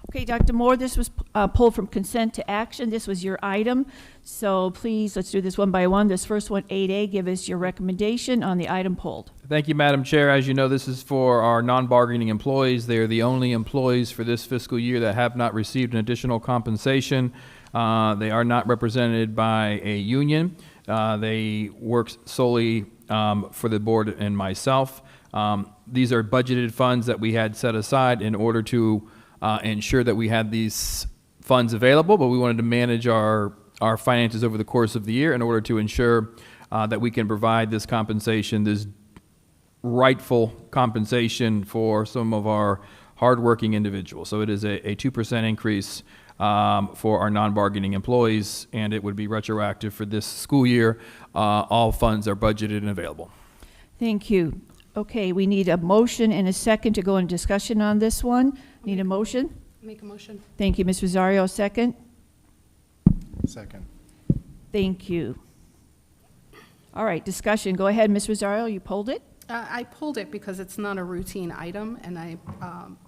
A: Okay, Dr. Moore, this was pulled from consent to action. This was your item. So please, let's do this one by one. This first one, 8A, give us your recommendation on the item pulled.
B: Thank you, Madam Chair. As you know, this is for our non-bargaining employees. They are the only employees for this fiscal year that have not received an additional compensation. They are not represented by a union. They work solely for the board and myself. These are budgeted funds that we had set aside in order to ensure that we had these funds available, but we wanted to manage our finances over the course of the year in order to ensure that we can provide this compensation, this rightful compensation for some of our hardworking individuals. So it is a 2% increase for our non-bargaining employees, and it would be retroactive for this school year. All funds are budgeted and available.
A: Thank you. Okay, we need a motion and a second to go into discussion on this one. Need a motion?
I: Make a motion.
A: Thank you, Ms. Rosario. Second?
R: Second.
A: Thank you. All right, discussion. Go ahead, Ms. Rosario, you pulled it?
I: I pulled it because it's not a routine item, and I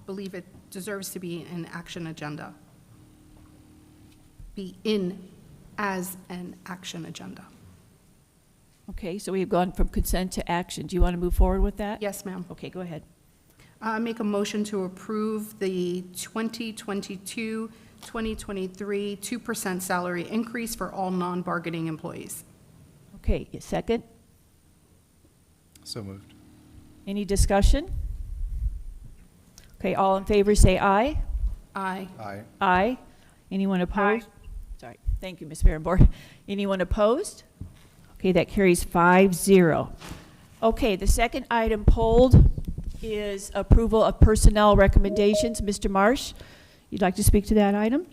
I: believe it deserves to be an action agenda. Be in as an action agenda.
A: Okay, so we've gone from consent to action. Do you want to move forward with that?
I: Yes, ma'am.
A: Okay, go ahead.
I: Make a motion to approve the 2022-2023 2% salary increase for all non-bargaining employees.
A: Okay, second?
R: So moved.
A: Any discussion? Okay, all in favor say aye.
I: Aye.
R: Aye.
A: Aye. Anyone opposed? Sorry, thank you, Ms. Berenborn. Anyone opposed? Okay, that carries 5-0. Okay, the second item pulled is approval of personnel recommendations. Mr. Marsh, you'd like to speak to that item?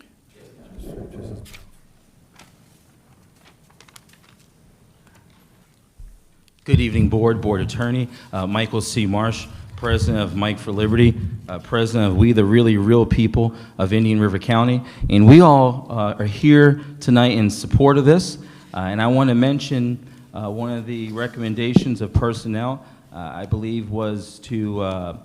O: Good evening, Board Attorney, Michael C. Marsh, President of Mike for Liberty, President of We the Really Real People of Indian River County. And we all are here tonight in support of this. And I want to mention one of the recommendations of personnel, I believe, was to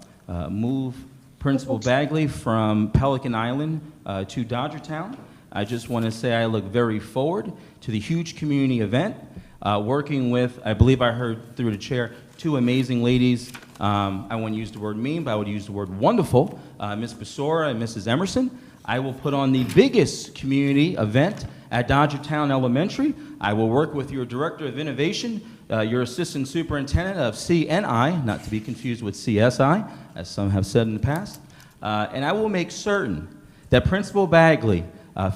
O: move Principal Bagley from Pelican Island to Dodgertown. I just want to say I look very forward to the huge community event, working with, I believe I heard through the chair, two amazing ladies. I wouldn't use the word mean, but I would use the word wonderful, Ms. Besora and Mrs. Emerson. I will put on the biggest community event at Dodgertown Elementary. I will work with your Director of Innovation, your Assistant Superintendent of CNI, not to be confused with CSI, as some have said in the past. And I will make certain that Principal Bagley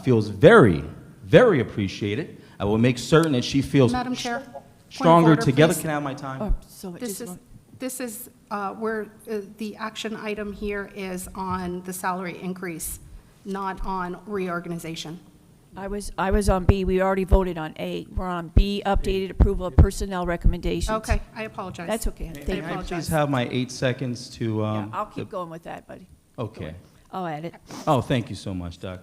O: feels very, very appreciated. I will make certain that she feels
I: Madam Chair,
O: stronger
I: point of order,
O: together.
I: please.
O: Can I have my time?
A: Oh, so
I: This is where the action item here is on the salary increase, not on reorganization.
A: I was on B. We already voted on A. We're on B, updated approval of personnel recommendations.
I: Okay, I apologize.
A: That's okay.
O: May I please have my 8 seconds to...
A: Yeah, I'll keep going with that, buddy.
O: Okay.
A: I'll add it.
O: Oh, thank you so much, Doc.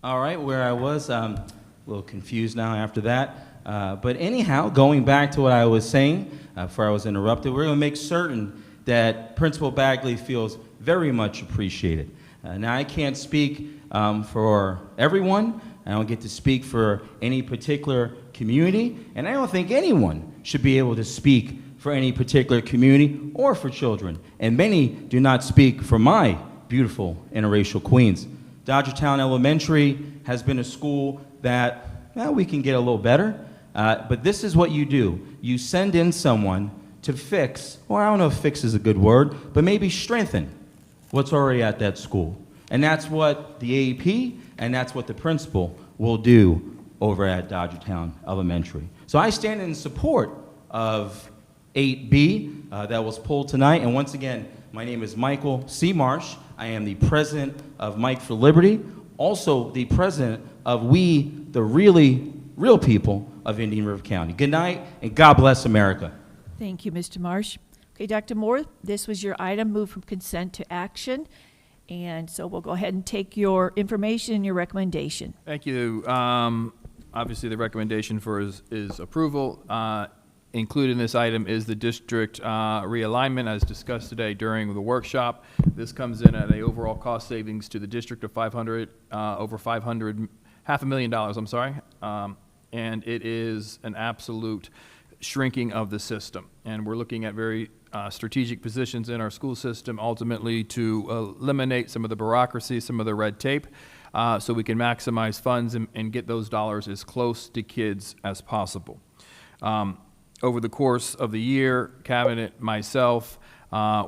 O: All right, where I was, a little confused now after that. But anyhow, going back to what I was saying before I was interrupted, we're going to make certain that Principal Bagley feels very much appreciated. Now, I can't speak for everyone. I don't get to speak for any particular community, and I don't think anyone should be able to speak for any particular community or for children. And many do not speak for my beautiful interracial queens. Dodgertown Elementary has been a school that, well, we can get a little better, but this is what you do. You send in someone to fix, or I don't know if fix is a good word, but maybe strengthen what's already at that school. And that's what the AEP and that's what the principal will do over at Dodgertown Elementary. So I stand in support of 8B that was pulled tonight. And once again, my name is Michael C. Marsh. I am the president of Mike for Liberty, also the president of We, the Really Real People of Indian River County. Good night, and God bless America.
A: Thank you, Mr. Marsh. Okay, Dr. Moore, this was your item, move from consent to action. And so we'll go ahead and take your information and your recommendation.
B: Thank you. Obviously, the recommendation for is approval. Included in this item is the district realignment as discussed today during the workshop. This comes in at an overall cost savings to the district of over $500,000, I'm sorry. And it is an absolute shrinking of the system. And we're looking at very strategic positions in our school system, ultimately to eliminate some of the bureaucracy, some of the red tape, so we can maximize funds and get those dollars as close to kids as possible. Over the course of the year, Cabinet, myself,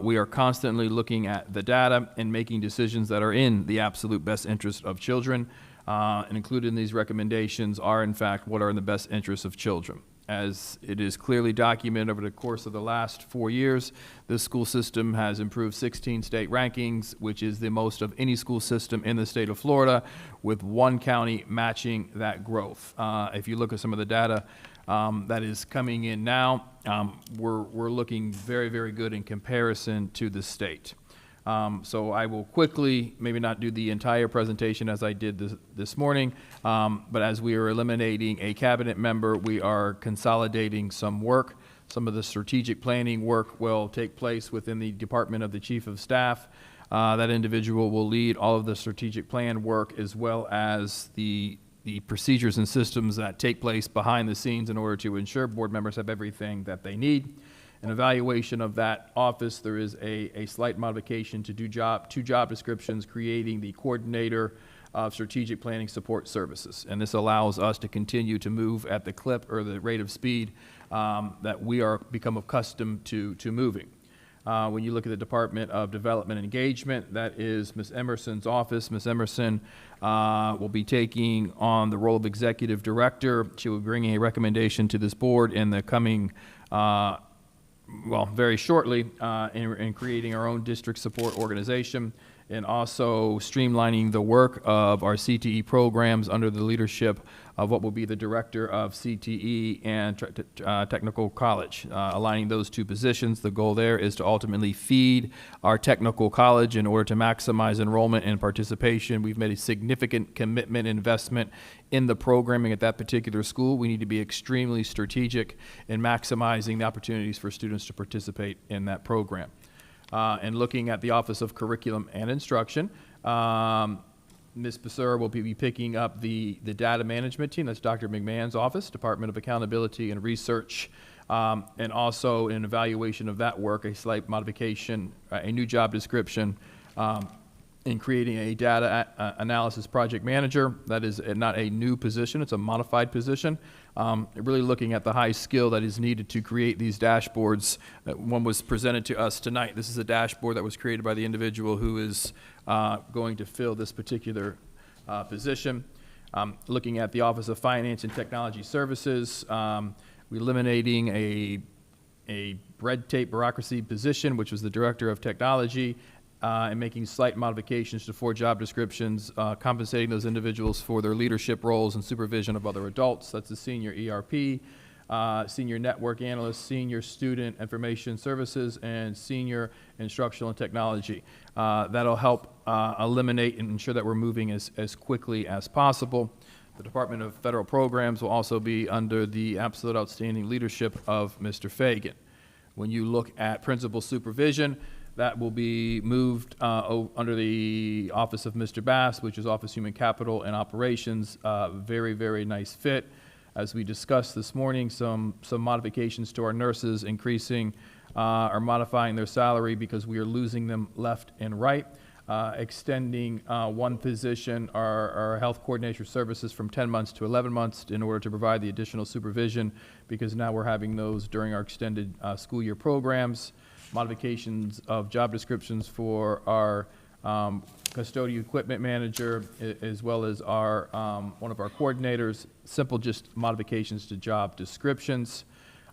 B: we are constantly looking at the data and making decisions that are in the absolute best interest of children. And included in these recommendations are, in fact, what are in the best interests of children. As it is clearly documented over the course of the last 4 years, this school system has improved 16 state rankings, which is the most of any school system in the state of Florida, with one county matching that growth. If you look at some of the data that is coming in now, we're looking very, very good in comparison to the state. So I will quickly, maybe not do the entire presentation as I did this morning, but as we are eliminating a cabinet member, we are consolidating some work. Some of the strategic planning work will take place within the Department of the Chief of Staff. That individual will lead all of the strategic plan work as well as the procedures and systems that take place behind the scenes in order to ensure board members have everything that they need. An evaluation of that office, there is a slight modification to two job descriptions, creating the coordinator of strategic planning support services. And this allows us to continue to move at the clip or the rate of speed that we are become accustomed to moving. When you look at the Department of Development and Engagement, that is Ms. Emerson's office. Ms. Emerson will be taking on the role of executive director. She will be bringing a recommendation to this board in the coming very shortly, in creating our own district support organization and also streamlining the work of our CTE programs under the leadership of what will be the director of CTE and Technical College. Aligning those two positions, the goal there is to ultimately feed our technical college in order to maximize enrollment and participation. We've made a significant commitment investment in the programming at that particular school. We need to be extremely strategic in maximizing the opportunities for students to participate in that program. And looking at the Office of Curriculum and Instruction, Ms. Basura will be picking up the data management team. That's Dr. McMahon's office, Department of Accountability and Research, and also an evaluation of that work, a slight modification, a new job description, in creating a data analysis project manager. That is not a new position, it's a modified position. Really looking at the high skill that is needed to create these dashboards. One was presented to us tonight. This is a dashboard that was created by the individual who is going to fill this particular position. Looking at the Office of Finance and Technology Services, we're eliminating a red tape bureaucracy position, which was the Director of Technology, and making slight modifications to 4 job descriptions, compensating those individuals for their leadership roles and supervision of other adults. That's the senior ERP, senior network analyst, senior student information services, and senior instructional and technology. That'll help eliminate and ensure that we're moving as quickly as possible. The Department of Federal Programs will also be under the absolute outstanding leadership of Mr. Fagan. When you look at principal supervision, that will be moved under the Office of Mr. Bass, which is Office Human Capital and Operations. Very, very nice fit. As we discussed this morning, some modifications to our nurses, increasing or modifying their salary because we are losing them left and right. extending one position, our health coordinator services, from 10 months to 11 months in order to provide the additional supervision, because now we're having those during our extended school year programs. Modifications of job descriptions for our custodial equipment manager, as well as our one of our coordinators. Simple, just modifications to job descriptions.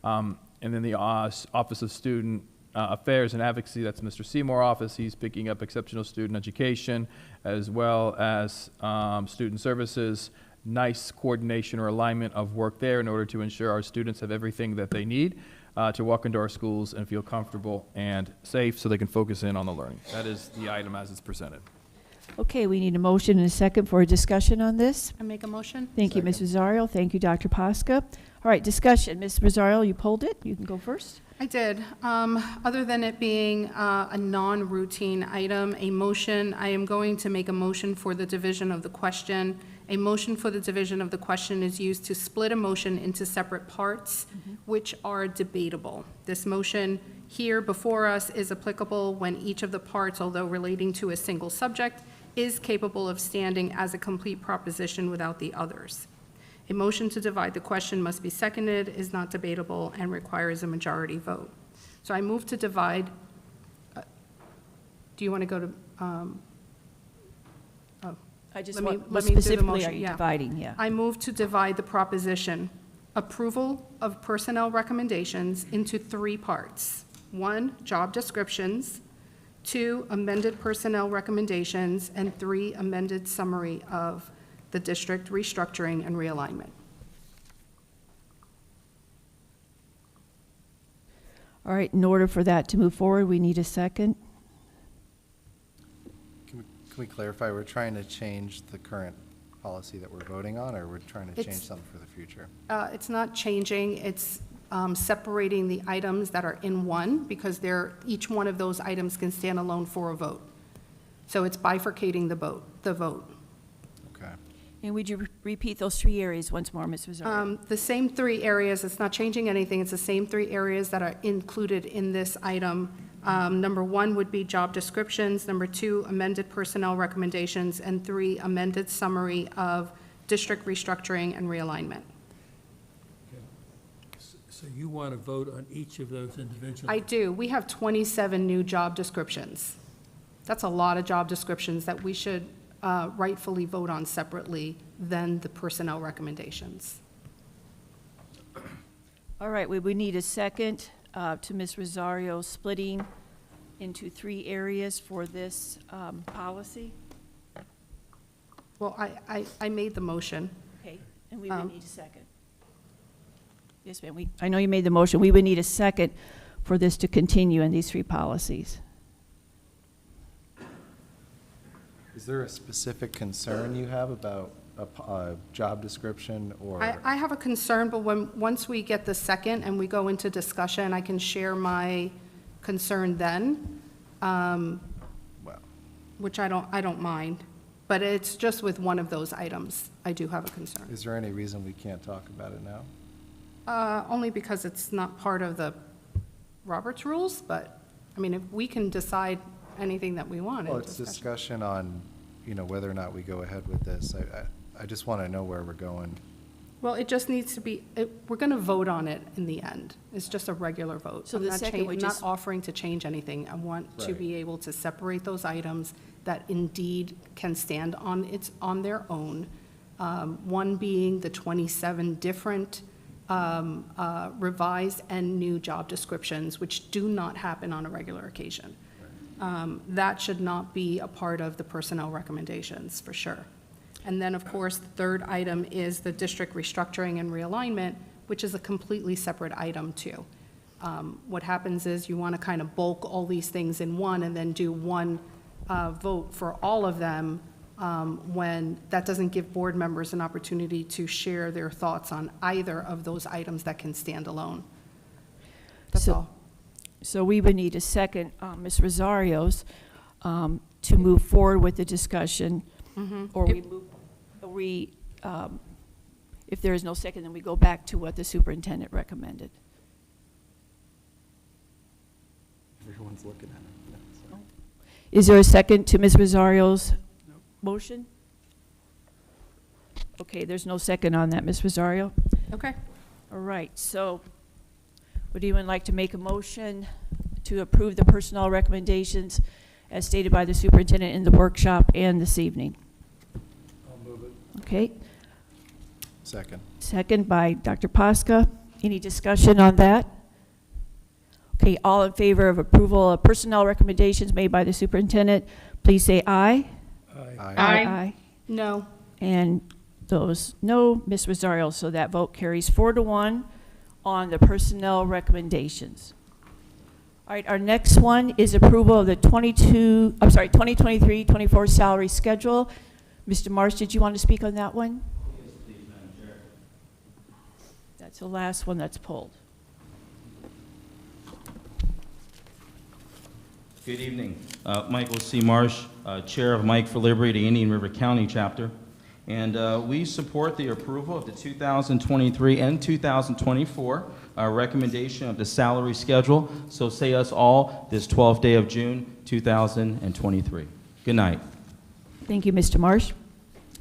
B: And then the Office of Student Affairs and Advocacy, that's Mr. Seymour office. He's picking up exceptional student education, as well as student services. Nice coordination or alignment of work there in order to ensure our students have everything that they need to walk into our schools and feel comfortable and safe so they can focus in on the learning. That is the item as it's presented.
A: Okay, we need a motion and a second for a discussion on this.
I: I make a motion?
A: Thank you, Ms. Rosario. Thank you, Dr. Posca. All right, discussion. Ms. Rosario, you pulled it. You can go first.
I: I did. Other than it being a non-routine item, a motion, I am going to make a motion for the division of the question. A motion for the division of the question is used to split a motion into separate parts, which are debatable. This motion here before us is applicable when each of the parts, although relating to a single subject, is capable of standing as a complete proposition without the others. A motion to divide the question must be seconded, is not debatable, and requires a majority vote. So I move to divide. Do you want to go to?
A: I just
I: let me
A: want, what
I: do the
A: specifically
I: motion.
A: are you dividing? Yeah.
I: I move to divide the proposition, approval of personnel recommendations, into 3 parts. 1, job descriptions. 2, amended personnel recommendations. And 3, amended summary of the district restructuring and realignment.
A: All right, in order for that to move forward, we need a second.
R: Can we clarify, we're trying to change the current policy that we're voting on, or we're trying to change something for the future?
I: It's not changing, it's separating the items that are in one, because each one of those items can stand alone for a vote. So it's bifurcating the vote.
R: Okay.
A: And would you repeat those 3 areas once more, Ms. Rosario?
I: The same 3 areas, it's not changing anything, it's the same 3 areas that are included in this item. Number 1 would be job descriptions, number 2, amended personnel recommendations, and 3, amended summary of district restructuring and realignment.
L: So you want to vote on each of those individually?
I: I do. We have 27 new job descriptions. That's a lot of job descriptions that we should rightfully vote on separately than the personnel recommendations.
A: All right, we would need a second to Ms. Rosario splitting into 3 areas for this policy.
I: Well, I made the motion.
A: Okay, and we would need a second. Yes, ma'am. I know you made the motion. We would need a second for this to continue in these 3 policies.
R: Is there a specific concern you have about a job description or?
I: I have a concern, but once we get the second and we go into discussion, I can share my concern then, which I don't mind. But it's just with one of those items, I do have a concern.
R: Is there any reason we can't talk about it now?
I: Only because it's not part of the Roberts rules, but, I mean, if we can decide anything that we want.
R: Well, it's discussion on, whether or not we go ahead with this. I just want to know where we're going.
I: Well, it just needs to be, we're going to vote on it in the end. It's just a regular vote.
A: So the second we
I: I'm
A: just-
I: not offering to change anything. I want to
R: Right.
I: be able to separate those items that indeed can stand on their own. One being the 27 different revised and new job descriptions, which do not happen on a regular occasion. That should not be a part of the personnel recommendations, for sure. And then, of course, the third item is the district restructuring and realignment, which is a completely separate item, too. What happens is you want to kind of bulk all these things in one and then do one vote for all of them, when that doesn't give board members an opportunity to share their thoughts on either of those items that can stand alone. That's all.
A: So we would need a second, Ms. Rosario's, to move forward with the discussion. Or if there is no second, then we go back to what the superintendent recommended.
R: Everyone's looking at it.
A: Is there a second to Ms. Rosario's motion? Okay, there's no second on that, Ms. Rosario.
I: Okay.
A: All right, so would anyone like to make a motion to approve the personnel recommendations as stated by the superintendent in the workshop and this evening?
R: I'll move it.
A: Okay,
R: Second.
A: second by Dr. Posca. Any discussion on that? Okay, all in favor of approval of personnel recommendations made by the superintendent, please say aye.
R: Aye.
A: Aye.
I: No.
A: And those no, Ms. Rosario, so that vote carries 4-1 on the personnel recommendations. All right, our next one is approval of the 2023-24 salary schedule. Mr. Marsh, did you want to speak on that one?
O: Yes, please, Madam Chair.
A: That's the last one that's pulled.
O: Good evening. Michael C. Marsh, Chair of Mike for Liberty, the Indian River County chapter. And we support the approval of the 2023 and 2024 recommendation of the salary schedule. So say us all this 12th day of June, 2023. Good night.
A: Thank you, Mr. Marsh.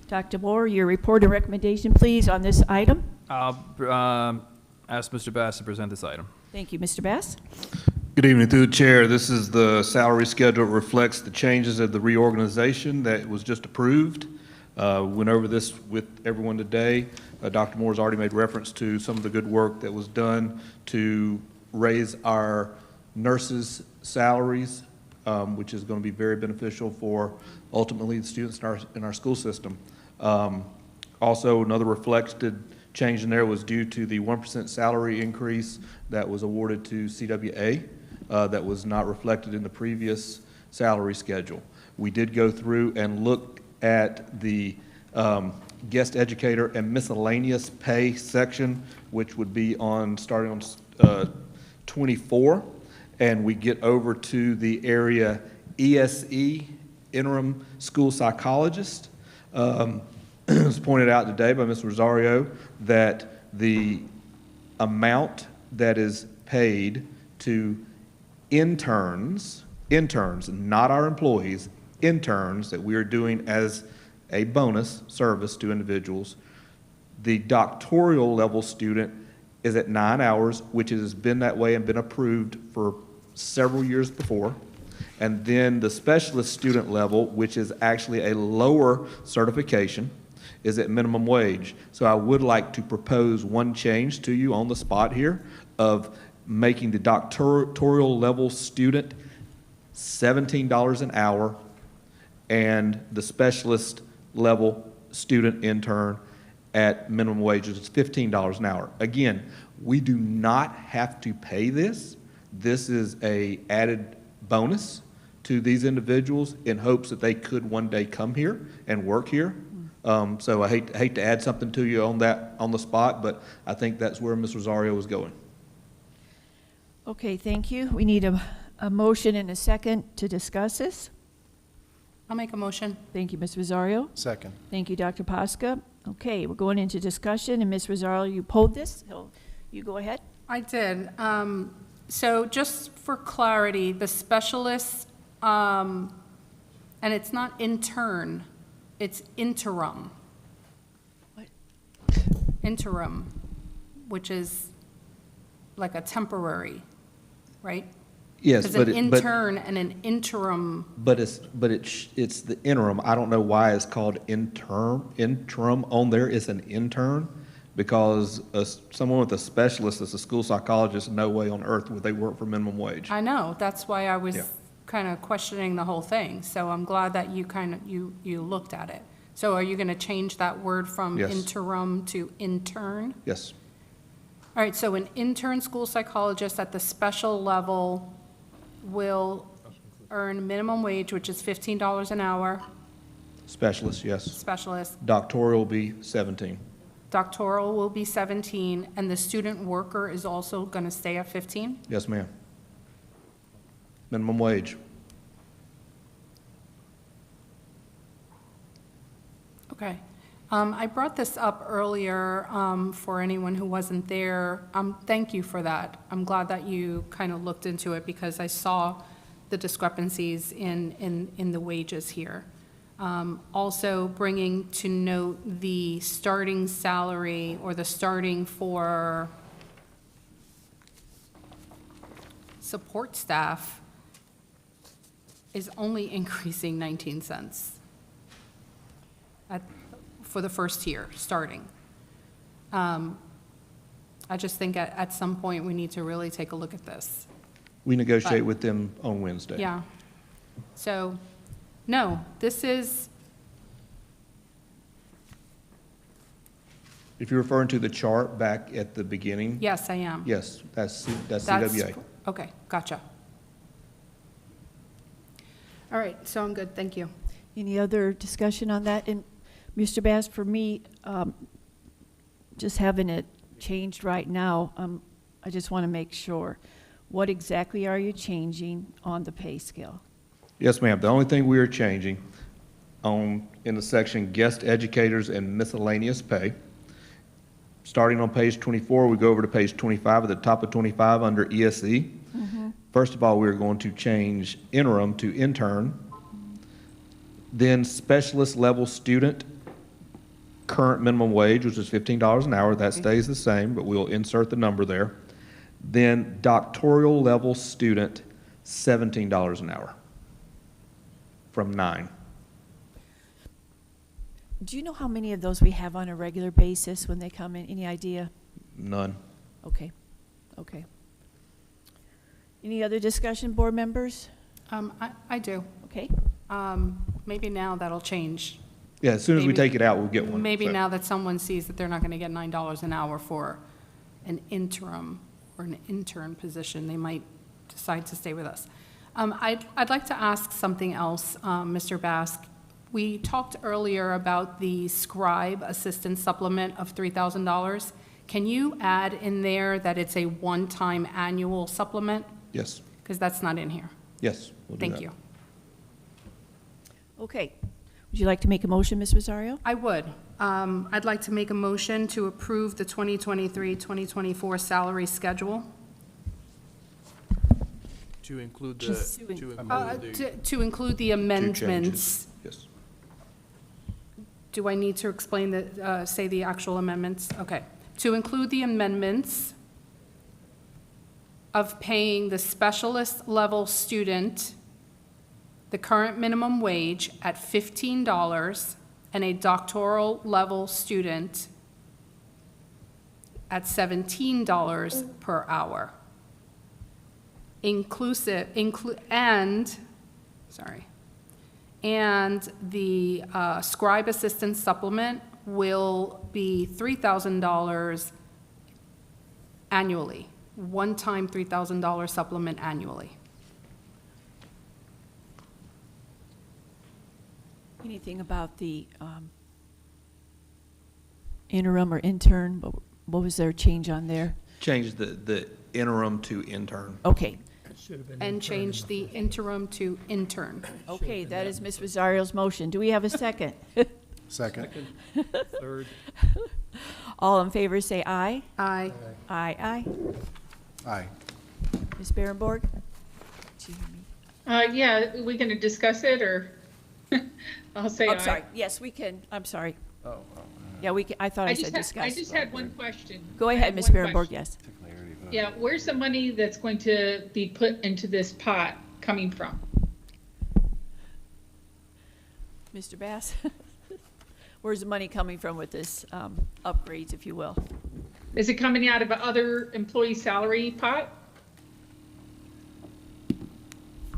A: Dr. Moore, your report and recommendation, please, on this item.
B: I'll ask Mr. Bass to present this item.
A: Thank you, Mr. Bass.
T: Good evening, through the chair. This is the salary schedule. It reflects the changes of the reorganization that was just approved. Went over this with everyone today. Dr. Moore's already made reference to some of the good work that was done to raise our nurses' salaries, which is going to be very beneficial for ultimately the students in our school system. Also, another reflected change in there was due to the 1% salary increase that was awarded to CWA that was not reflected in the previous salary schedule. We did go through and look at the guest educator and miscellaneous pay section, which would be on starting on 24, and we get over to the area ESE, interim school psychologist. It was pointed out today by Ms. Rosario that the amount that is paid to interns, not our employees, interns that we are doing as a bonus service to individuals. The doctoral level student is at 9 hours, which has been that way and been approved for several years before. And then the specialist student level, which is actually a lower certification, is at minimum wage. So I would like to propose one change to you on the spot here of making the doctoral level student $17 an hour and the specialist level student intern at minimum wages is $15 an hour. Again, we do not have to pay this. This is a added bonus to these individuals in hopes that they could one day come here and work here. So I hate to add something to you on that on the spot, but I think that's where Ms. Rosario was going.
A: Okay, thank you. We need a motion and a second to discuss this.
I: I'll make a motion.
A: Thank you, Ms. Rosario.
R: Second.
A: Thank you, Dr. Posca. Okay, we're going into discussion, and Ms. Rosario, you pulled this. So you go ahead.
I: I did. So just for clarity, the specialists, and it's not intern, it's interim.
A: What?
I: Interim, which is like a temporary, right?
T: Yes,
I: Because an intern and an interim.
T: But it's the interim. I don't know why it's called interim on there. It's an intern because someone with a specialist as a school psychologist, no way on earth would they work for minimum wage.
I: I know, that's why I was
T: Yeah.
I: kind of questioning the whole thing. So I'm glad that you you looked at it. So are you going to change that word from
T: Yes.
I: interim to intern?
T: Yes.
I: All right, so an intern school psychologist at the special level will earn minimum wage, which is $15 an hour.
T: Specialist, yes.
I: Specialist.
T: Doctoral will be 17.
I: Doctoral will be 17, and the student worker is also going to stay at 15?
T: Yes, ma'am. Minimum wage.
I: Okay. I brought this up earlier for anyone who wasn't there. Thank you for that. I'm glad that you kind of looked into it because I saw the discrepancies in the wages here. Also bringing to note the starting salary or the starting for support staff is only increasing 19 cents for the first year, starting. I just think at some point, we need to really take a look at this.
T: We negotiate
I: But-
T: with them on Wednesday.
I: Yeah. So, no, this is,
T: If you're referring to the chart back at the beginning,
I: yes, I am.
T: yes, that's
I: That's-
T: CWA.
I: Okay, gotcha. All right, so I'm good, thank you.
A: Any other discussion on that? And Mr. Bass, for me, just having it changed right now, I just want to make sure. What exactly are you changing on the pay scale?
T: Yes, ma'am. The only thing we are changing in the section guest educators and miscellaneous pay, starting on page 24, we go over to page 25, at the top of 25 under ESE. First of all, we're going to change interim to intern. Then specialist level student, current minimum wage, which is $15 an hour, that stays the same, but we'll insert the number there. Then doctoral level student, $17 an hour from 9.
A: Do you know how many of those we have on a regular basis when they come in? Any idea?
T: None.
A: Okay, okay. Any other discussion, board members?
I: I do.
A: Okay.
I: Maybe now that'll change.
T: Yeah, as soon as we
I: Maybe-
T: take it out, we'll get one.
I: Maybe
T: So-
I: now that someone sees that they're not going to get $9 an hour for an interim or an intern position, they might decide to stay with us. I'd like to ask something else, Mr. Bass. We talked earlier about the scribe assistant supplement of $3,000. Can you add in there that it's a one-time annual supplement?
T: Yes,
I: Because that's not in here.
T: yes, we'll do that.
I: Thank you.
A: Okay. Would you like to make a motion, Ms. Rosario?
I: I would. I'd like to make a motion to approve the 2023-2024 salary schedule.
B: To include the,
A: Just-
B: to include the,
I: To include the amendments.
T: Yes.
I: Do I need to explain the, say the actual amendments? Okay. To include the amendments of paying the specialist level student the current minimum wage at $15 and a doctoral level student at $17 per hour. And the scribe assistant supplement will be $3,000 annually, one-time $3,000 supplement annually.
A: Anything about the interim or intern? What was their change on there?
T: Change the interim to intern.
A: Okay.
I: And change the interim to intern.
A: Okay, that is Ms. Rosario's motion. Do we have a second?
R: Second.
L: Third.
A: All in favor, say aye.
I: Aye.
A: Aye, aye.
R: Aye.
A: Ms. Berenborg? Do you hear me?
U: Yeah, we going to discuss it, or I'll say aye.
A: I'm sorry. Yes, we can. I'm sorry. Yeah, we can. I thought I said discuss.
U: I just had one question.
A: Go
U: I
A: ahead,
U: had
A: Ms.
U: one
A: Berenborg,
U: question.
A: yes.
U: Yeah, where's the money that's going to be put into this pot coming from?
A: Mr. Bass? Where's the money coming from with this upgrades, if you will?
U: Is it coming out of other employee salary pot?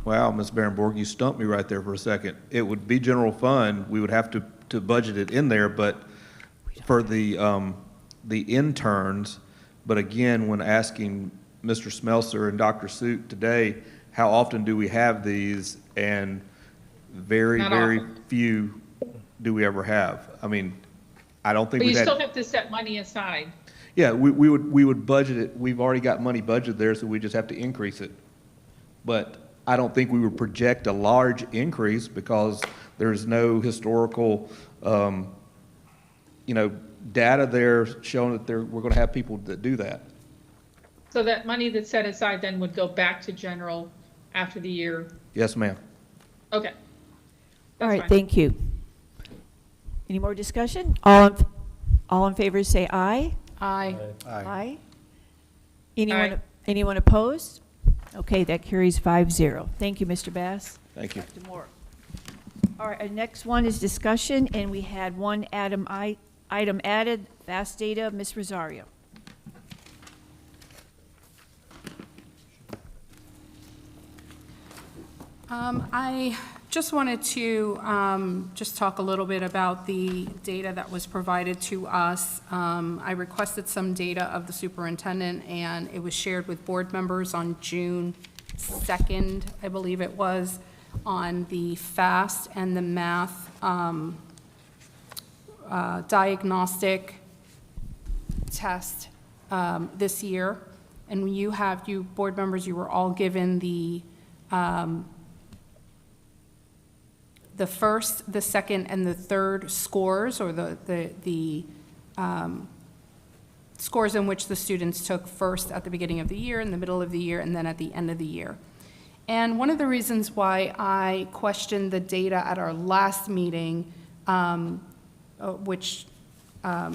T: Wow, Ms. Berenborg, you stumped me right there for a second. It would be general fund, we would have to budget it in there, but for the interns, but again, when asking Mr. Smelser and Dr. Suit today, how often do we have these? And very,
U: Not
T: very
U: often.
T: few do we ever have. I mean, I don't think
U: But you
T: we've had.
U: still have to set money aside.
T: Yeah, we would budget it, we've already got money budgeted there, so we just have to increase it. But I don't think we would project a large increase because there's no historical, data there showing that we're gonna have people that do that.
U: So that money that's set aside then would go back to general after the year
T: Yes, ma'am.
U: Okay.
A: All right,
U: fine.
A: thank you. Any more discussion? All in favor say aye.
I: Aye.
A: Aye.
U: Aye.
A: Anyone opposed? Okay, that carries 5-0. Thank you, Mr. Bass.
T: Thank you.
A: Dr. Moore. All right, our next one is discussion, and we had one item added, fast data, Ms. Rosario.
I: I just wanted to just talk a little bit about the data that was provided to us. I requested some data of the superintendent, and it was shared with board members on June 2nd, I believe it was, on the FAST and the math diagnostic test this year. And you board members, you were all given the first, the second, and the third scores, or the scores in which the students took first at the beginning of the year, in the middle of the year, and then at the end of the year. And one of the reasons why I questioned the data at our last meeting, which I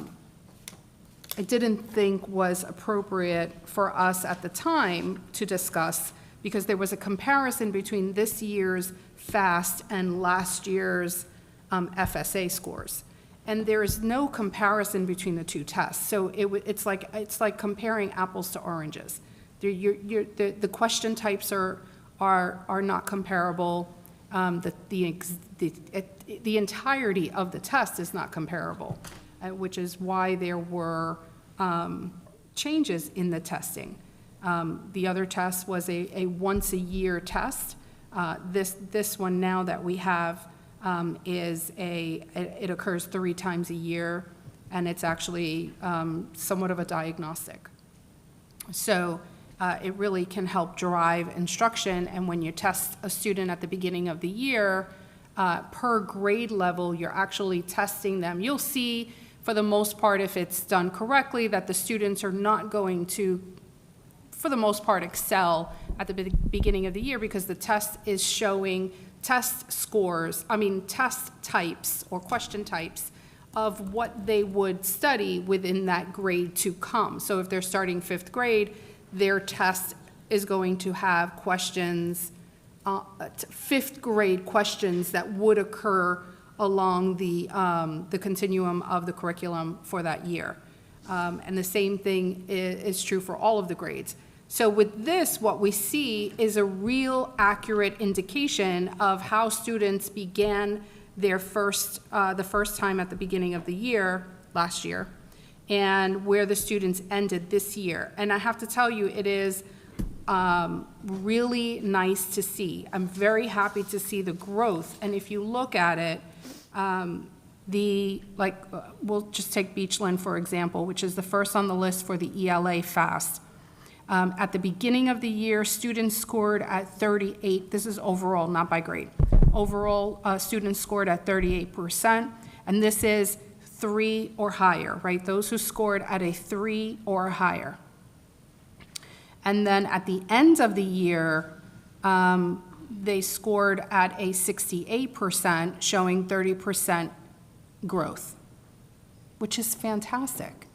I: didn't think was appropriate for us at the time to discuss, because there was a comparison between this year's FAST and last year's FSA scores. And there is no comparison between the two tests. So it's like comparing apples to oranges. The question types are not comparable. The entirety of the test is not comparable, which is why there were changes in the testing. The other test was a once-a-year test. This one now that we have it occurs 3 times a year, and it's actually somewhat of a diagnostic. So it really can help drive instruction, and when you test a student at the beginning of the year, per grade level, you're actually testing them. You'll see, for the most part, if it's done correctly, that the students are not going to, for the most part, excel at the beginning of the year, because the test is showing test types or question types of what they would study within that grade to come. So if they're starting 5th grade, their test is going to have questions, 5th grade questions that would occur along the continuum of the curriculum for that year. And the same thing is true for all of the grades. So with this, what we see is a real accurate indication of how students began their the first time at the beginning of the year, last year, and where the students ended this year. And I have to tell you, it is really nice to see. I'm very happy to see the growth. And if you look at it, we'll just take Beachland, for example, which is the first on the list for the ELA FAST. At the beginning of the year, students scored at 38. This is overall, not by grade. Overall, students scored at 38%, and this is 3 or higher, right? Those who scored at a 3 or higher. And then at the end of the year, they scored at a 68%, showing 30% growth, which is fantastic,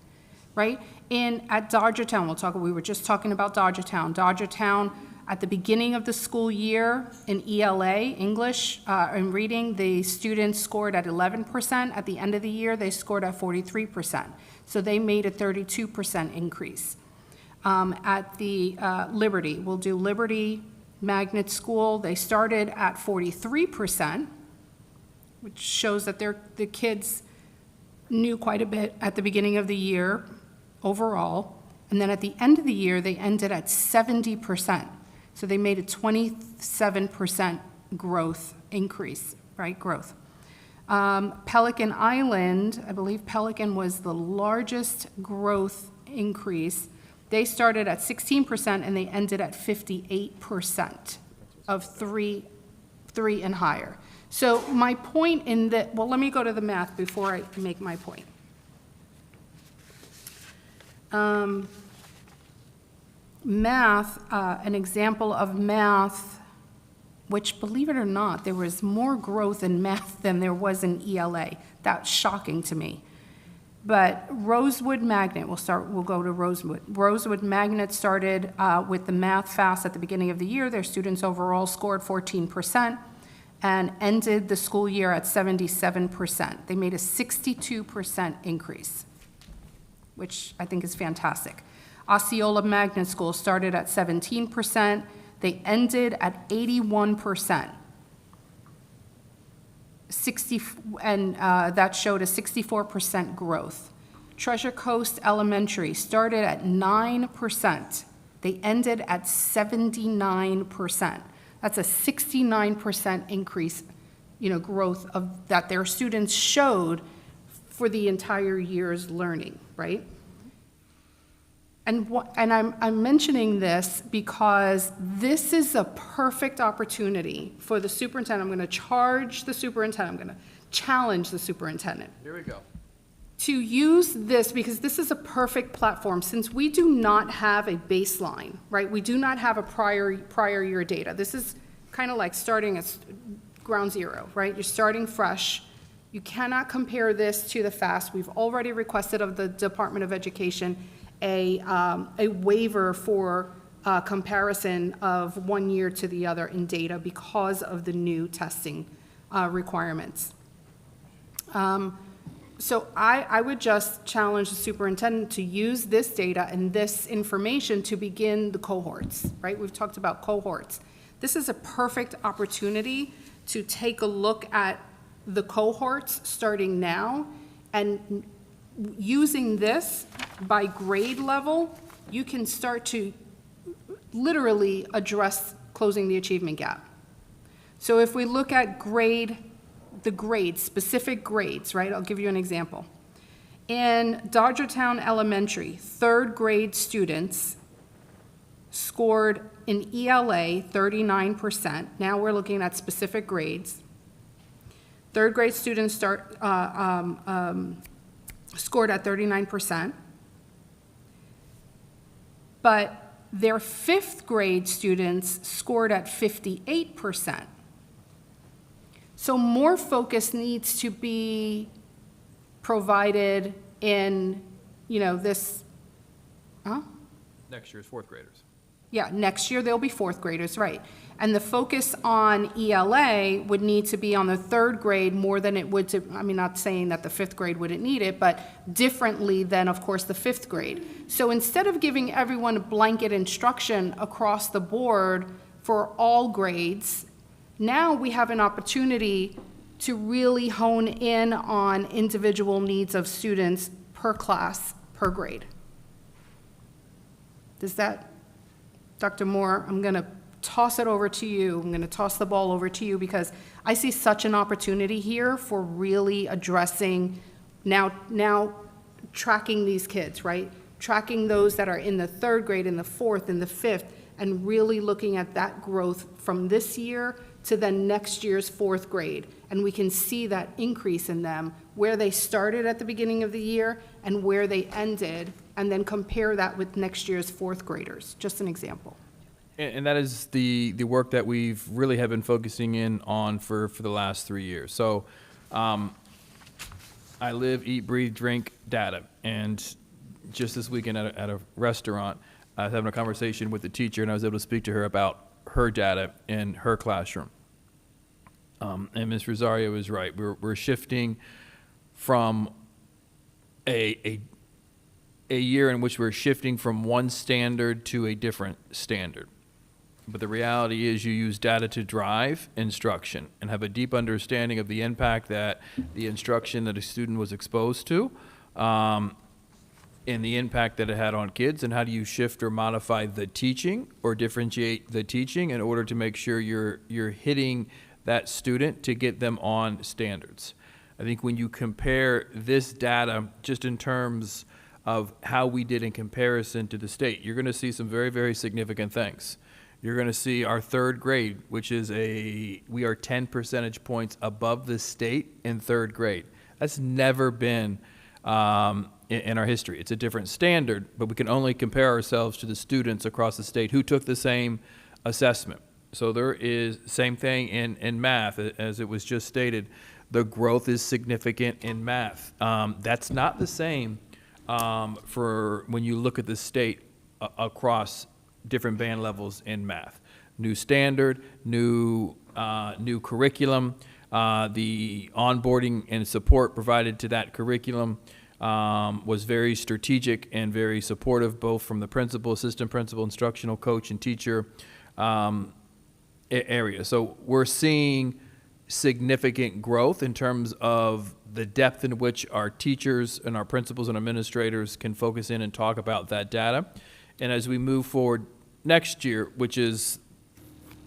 I: right? At Dodgertown, we were just talking about Dodgertown. Dodgertown, at the beginning of the school year in ELA, English and reading, the students scored at 11%. At the end of the year, they scored at 43%. So they made a 32% increase. At the Liberty, we'll do Liberty Magnet School. They started at 43%, which shows that the kids knew quite a bit at the beginning of the year overall. And then at the end of the year, they ended at 70%. So they made a 27% growth increase, right? Growth. Pelican Island, I believe Pelican was the largest growth increase. They started at 16% and they ended at 58% of 3 and higher. So my point in that, well, let me go to the math before I make my point. Math, an example of math which, believe it or not, there was more growth in math than there was in ELA. That's shocking to me. But Rosewood Magnet, we'll go to Rosewood. Rosewood Magnet started with the Math Fast at the beginning of the year. Their students overall scored 14% and ended the school year at 77%. They made a 62% increase, which I think is fantastic. Osceola Magnet School started at 17%. They ended at 81%. That showed a 64% growth. Treasure Coast Elementary started at 9%. They ended at 79%. That's a 69% increase, growth of that their students showed for the entire year's learning, right? And I'm mentioning this because this is a perfect opportunity for the superintendent. I'm going to charge the superintendent. I'm going to challenge the superintendent.
B: Here we go.
I: To use this, because this is a perfect platform, since we do not have a baseline, right? We do not have a prior year data. This is kind of like starting at ground zero, right? You're starting fresh. You cannot compare this to the FAST. We've already requested of the Department of Education a waiver for comparison of one year to the other in data because of the new testing requirements. So I would just challenge the superintendent to use this data and this information to begin the cohorts, right? We've talked about cohorts. This is a perfect opportunity to take a look at the cohorts starting now, and using this by grade level, you can start to literally address closing the achievement gap. So if we look at the grades, specific grades, right? I'll give you an example. In Dodgertown Elementary, third grade students scored in ELA 39%. Now we're looking at specific grades. Third grade students scored at 39%. But their fifth grade students scored at 58%. So more focus needs to be provided in, this,
B: Next year's fourth graders.
I: Yeah, next year there'll be fourth graders, right. And the focus on ELA would need to be on the third grade more than it would not saying that the fifth grade wouldn't need it, but differently than, of course, the fifth grade. So instead of giving everyone a blanket instruction across the board for all grades, now we have an opportunity to really hone in on individual needs of students per class, per grade. Does that, Dr. Moore, I'm going to toss it over to you. I'm going to toss the ball over to you because I see such an opportunity here for really addressing now tracking these kids, right? Tracking those that are in the third grade, in the fourth, in the fifth, and really looking at that growth from this year to then next year's fourth grade. And we can see that increase in them, where they started at the beginning of the year and where they ended, and then compare that with next year's fourth graders. Just an example.
B: And that is the work that we've really have been focusing in on for the last 3 years. So I live, eat, breathe, drink data. And just this weekend at a restaurant, I was having a conversation with the teacher, and I was able to speak to her about her data in her classroom. And Ms. Rosario is right. We're shifting from a year in which we're shifting from one standard to a different standard. But the reality is you use data to drive instruction and have a deep understanding of the impact that the instruction that a student was exposed to and the impact that it had on kids, and how do you shift or modify the teaching or differentiate the teaching in order to make sure you're hitting that student to get them on standards. I think when you compare this data just in terms of how we did in comparison to the state, you're going to see some very, very significant things. You're going to see our third grade, which is we are 10 percentage points above the state in third grade. That's never been in our history. It's a different standard, but we can only compare ourselves to the students across the state who took the same assessment. So there is, same thing in math, as it was just stated, the growth is significant in math. That's not the same for when you look at the state across different band levels in math. New standard, new curriculum, the onboarding and support provided to that curriculum was very strategic and very supportive, both from the principal, assistant principal, instructional coach, and teacher area. So we're seeing significant growth in terms of the depth in which our teachers and our principals and administrators can focus in and talk about that data. And as we move forward next year, which is,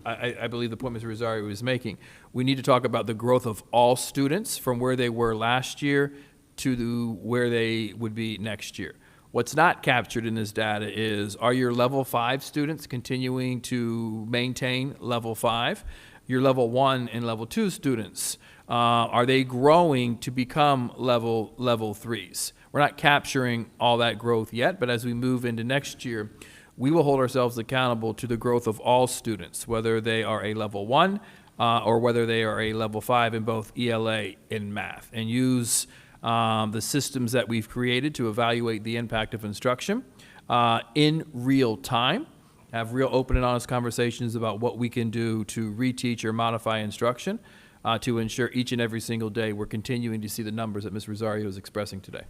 B: I believe the point Mr. Rosario was making, we need to talk about the growth of all students from where they were last year to where they would be next year. What's not captured in this data is, are your level 5 students continuing to maintain level 5? Your level 1 and level 2 students, are they growing to become level 3s? We're not capturing all that growth yet, but as we move into next year, we will hold ourselves accountable to the growth of all students, whether they are a level 1 or whether they are a level 5 in both ELA and math, and use the systems that we've created to evaluate the impact of instruction in real time, have real open and honest conversations about what we can do to reteach or modify instruction to ensure each and every single day we're continuing to see the numbers that Ms. Rosario is expressing today.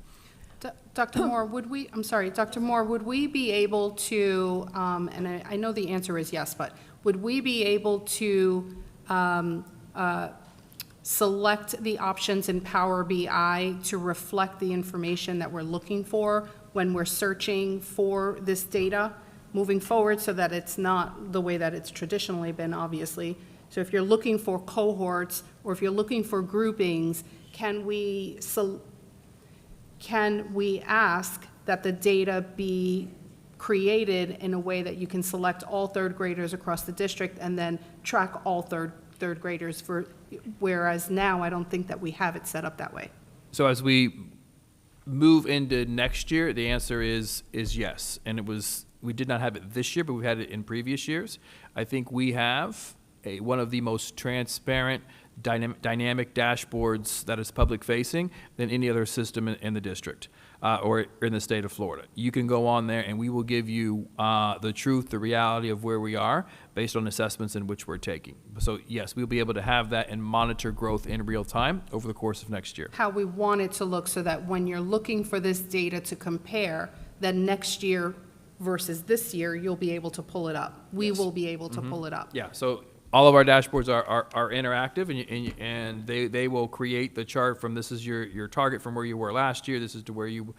I: Dr. Moore, Dr. Moore, would we be able to, and I know the answer is yes, but would we be able to select the options in Power BI to reflect the information that we're looking for when we're searching for this data moving forward, so that it's not the way that it's traditionally been, obviously? So if you're looking for cohorts or if you're looking for groupings, can we ask that the data be created in a way that you can select all third graders across the district and then track all third graders, whereas now I don't think that we have it set up that way?
B: So as we move into next year, the answer is yes. And we did not have it this year, but we've had it in previous years. I think we have one of the most transparent, dynamic dashboards that is public facing than any other system in the district or in the state of Florida. You can go on there and we will give you the truth, the reality of where we are based on assessments in which we're taking. So yes, we'll be able to have that and monitor growth in real time over the course of next year.
I: How we want it to look, so that when you're looking for this data to compare, then next year versus this year, you'll be able to pull it up. We will be able to pull it up.
B: Yeah, so all of our dashboards are interactive, and they will create the chart from this is your target from where you were last year, this is to where you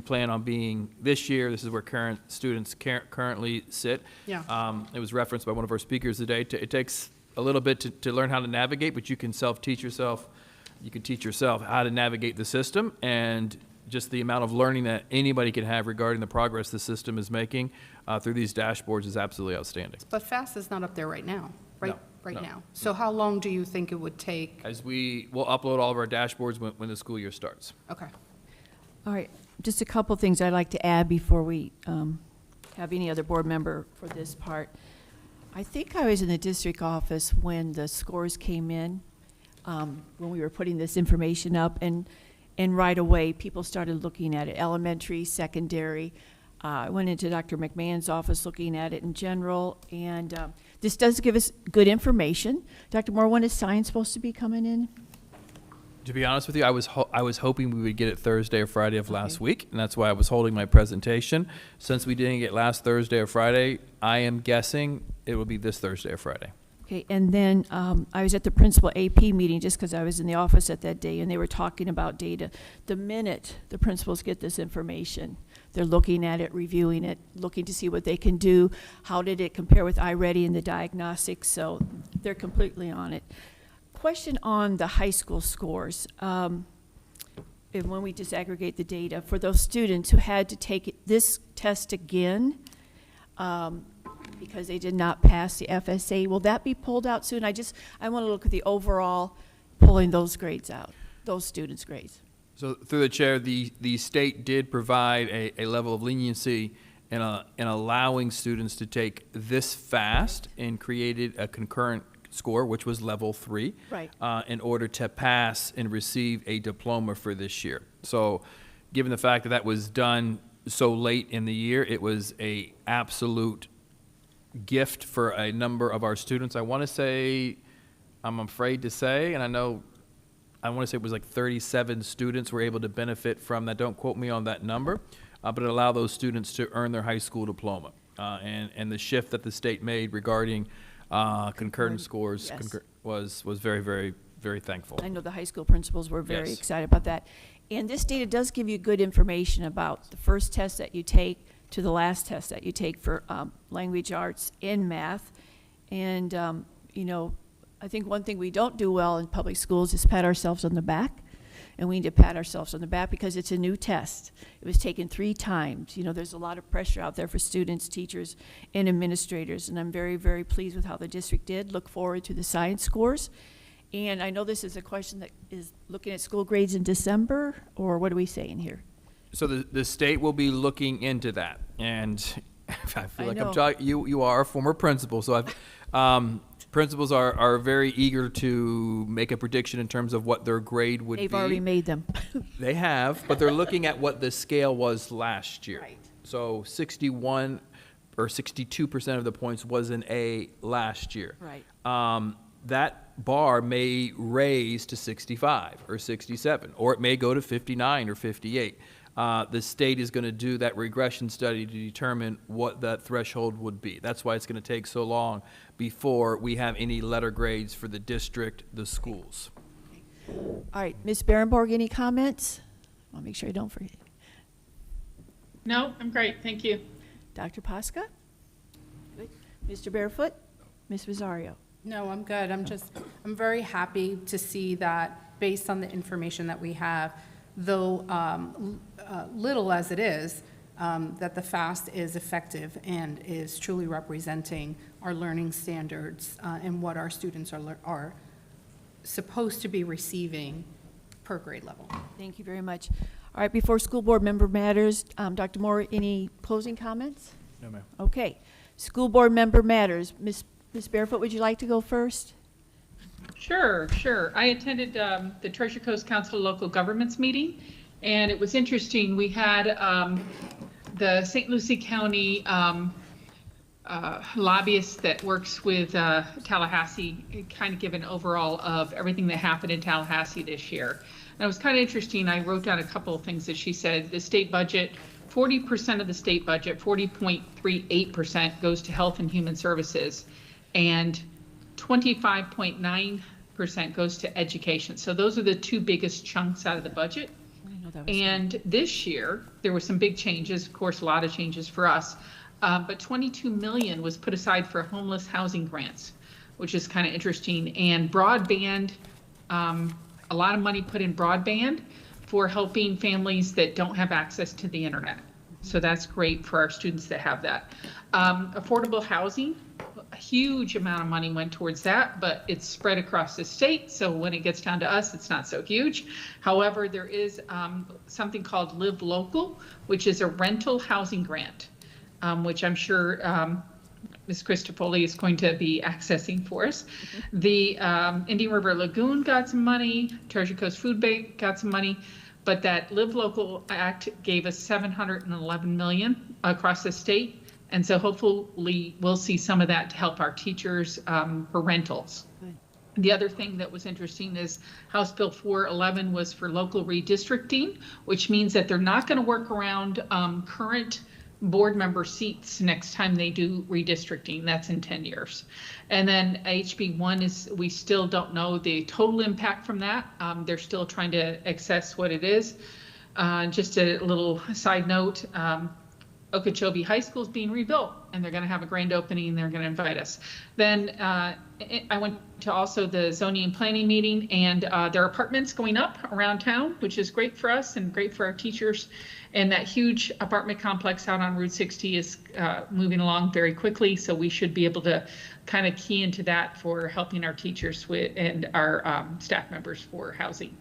B: plan on being this year, this is where current students currently sit.
I: Yeah.
B: It was referenced by one of our speakers today. It takes a little bit to learn how to navigate, but you can teach yourself how to navigate the system, and just the amount of learning that anybody can have regarding the progress the system is making through these dashboards is absolutely outstanding.
I: But FAST is not up there right now, right?
B: No,
I: right
B: no,
I: now. So how long do you think it would take?
B: As we'll upload all of our dashboards when the school year starts.
I: Okay.
A: All right, just a couple things I'd like to add before we have any other board member for this part. I think I was in the district office when the scores came in, when we were putting this information up, and right away people started looking at it, elementary, secondary. I went into Dr. McMahon's office looking at it in general, and this does give us good information. Dr. Moore, when is science supposed to be coming in?
B: To be honest with you, I was hoping we would get it Thursday or Friday of last week, and that's why I was holding my presentation. Since we didn't get last Thursday or Friday, I am guessing it will be this Thursday or Friday.
A: Okay, and then I was at the principal AP meeting just because I was in the office at that day, and they were talking about data. The minute the principals get this information, they're looking at it, reviewing it, looking to see what they can do. How did it compare with iReady and the diagnostics? So they're completely on it. Question on the high school scores. And when we disaggregate the data, for those students who had to take this test again because they did not pass the FSA, will that be pulled out soon? I want to look at the overall pulling those grades out, those students' grades.
B: So through the chair, the state did provide a level of leniency in allowing students to take this fast and created a concurrent score, which was level 3,
A: Right.
B: in order to pass and receive a diploma for this year. So given the fact that that was done so late in the year, it was a absolute gift for a number of our students. I want to say, I'm afraid to say, and I want to say it was like 37 students were able to benefit from that. Don't quote me on that number, but it allowed those students to earn their high school diploma. And the shift that the state made regarding concurrent scores
A: Yes.
B: was very, very, very thankful.
A: I know the high school principals were very
B: Yes.
A: excited about that. And this data does give you good information about the first test that you take to the last test that you take for language arts and math. And, you know, I think one thing we don't do well in public schools is pat ourselves on the back. And we need to pat ourselves on the back because it's a new test. It was taken 3 times. You know, there's a lot of pressure out there for students, teachers, and administrators. And I'm very, very pleased with how the district did. Look forward to the science scores. And I know this is a question that is looking at school grades in December, or what are we saying here?
B: So the state will be looking into that, and I feel like I'm
A: know.
B: talking. You are a former principal, so principals are very eager to make a prediction in terms of what their grade would be.
A: They've already made them.
B: They have, but they're looking at what the scale was last year.
A: Right.
B: So 61 or 62% of the points was an A last year.
A: Right.
B: That bar may raise to 65 or 67, or it may go to 59 or 58. The state is going to do that regression study to determine what that threshold would be. That's why it's going to take so long before we have any letter grades for the district, the schools.
A: All right, Ms. Berenborg, any comments? I'll make sure I don't forget.
U: No, I'm great, thank you.
A: Dr. Posca? Good. Mr. Barefoot? Ms. Rosario?
I: No, I'm good. I'm very happy to see that based on the information that we have, though little as it is, that the FAST is effective and is truly representing our learning standards and what our students are supposed to be receiving per grade level.
A: Thank you very much. All right, before school board member matters, Dr. Moore, any closing comments?
B: No, ma'am.
A: Okay. School board member matters. Ms. Barefoot, would you like to go first?
U: Sure. I attended the Treasure Coast Council of Local Governments meeting, and it was interesting. We had the St. Lucie County lobbyist that works with Tallahassee kind of give an overall of everything that happened in Tallahassee this year. And it was kind of interesting. I wrote down a couple of things that she said. The state budget, 40% of the state budget, 40.38% goes to health and human services, and 25.9% goes to education. So those are the 2 biggest chunks out of the budget. And this year, there were some big changes, of course, a lot of changes for us, but 22 million was put aside for homeless housing grants, which is kind of interesting. And broadband, a lot of money put in broadband for helping families that don't have access to the internet. So that's great for our students that have that. Affordable housing, a huge amount of money went towards that, but it's spread across the state. So when it gets down to us, it's not so huge. However, there is something called Live Local, which is a rental housing grant, which I'm sure Ms. Christopoli is going to be accessing for us. The Indian River Lagoon got some money, Treasure Coast Food Bank got some money, but that Live Local Act gave us $711 million across the state. And so hopefully we'll see some of that to help our teachers for rentals.
A: Good.
U: The other thing that was interesting is House Bill 411 was for local redistricting, which means that they're not going to work around current board member seats next time they do redistricting. That's in 10 years. And then HB1 is, we still don't know the total impact from that. They're still trying to assess what it is. Just a little side note, Okeechobee High School is being rebuilt, and they're going to have a grand opening, and they're going to invite us. Then I went to also the zoning and planning meeting, and there are apartments going up around town, which is great for us and great for our teachers. And that huge apartment complex out on Route 60 is moving along very quickly, so we should be able to kind of key into that for helping our teachers with and our staff members for housing.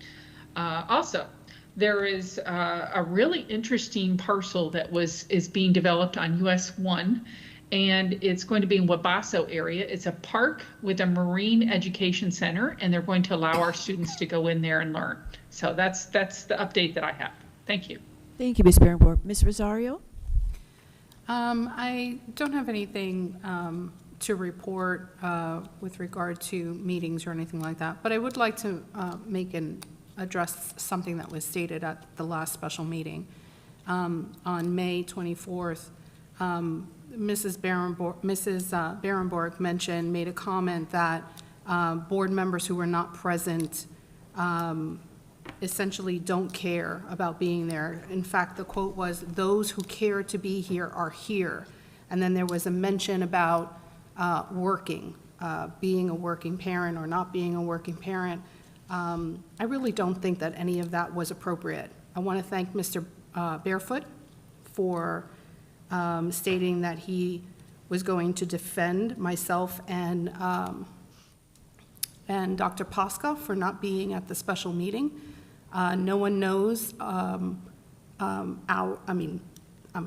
U: Also, there is a really interesting parcel that is being developed on US 1, and it's going to be in Wabasso area. It's a park with a marine education center, and they're going to allow our students to go in there and learn. So that's the update that I have. Thank you.
A: Thank you, Ms. Berenborg. Ms. Rosario?
I: I don't have anything to report with regard to meetings or anything like that, but I would like to address something that was stated at the last special meeting. On May 24th, Mrs. Berenborg made a comment that board members who were not present essentially don't care about being there. In fact, the quote was, "Those who care to be here are here." And then there was a mention about being a working parent or not being a working parent. I really don't think that any of that was appropriate. I want to thank Mr. Barefoot for stating that he was going to defend myself and Dr. Posca for not being at the special meeting. No one knows, I'm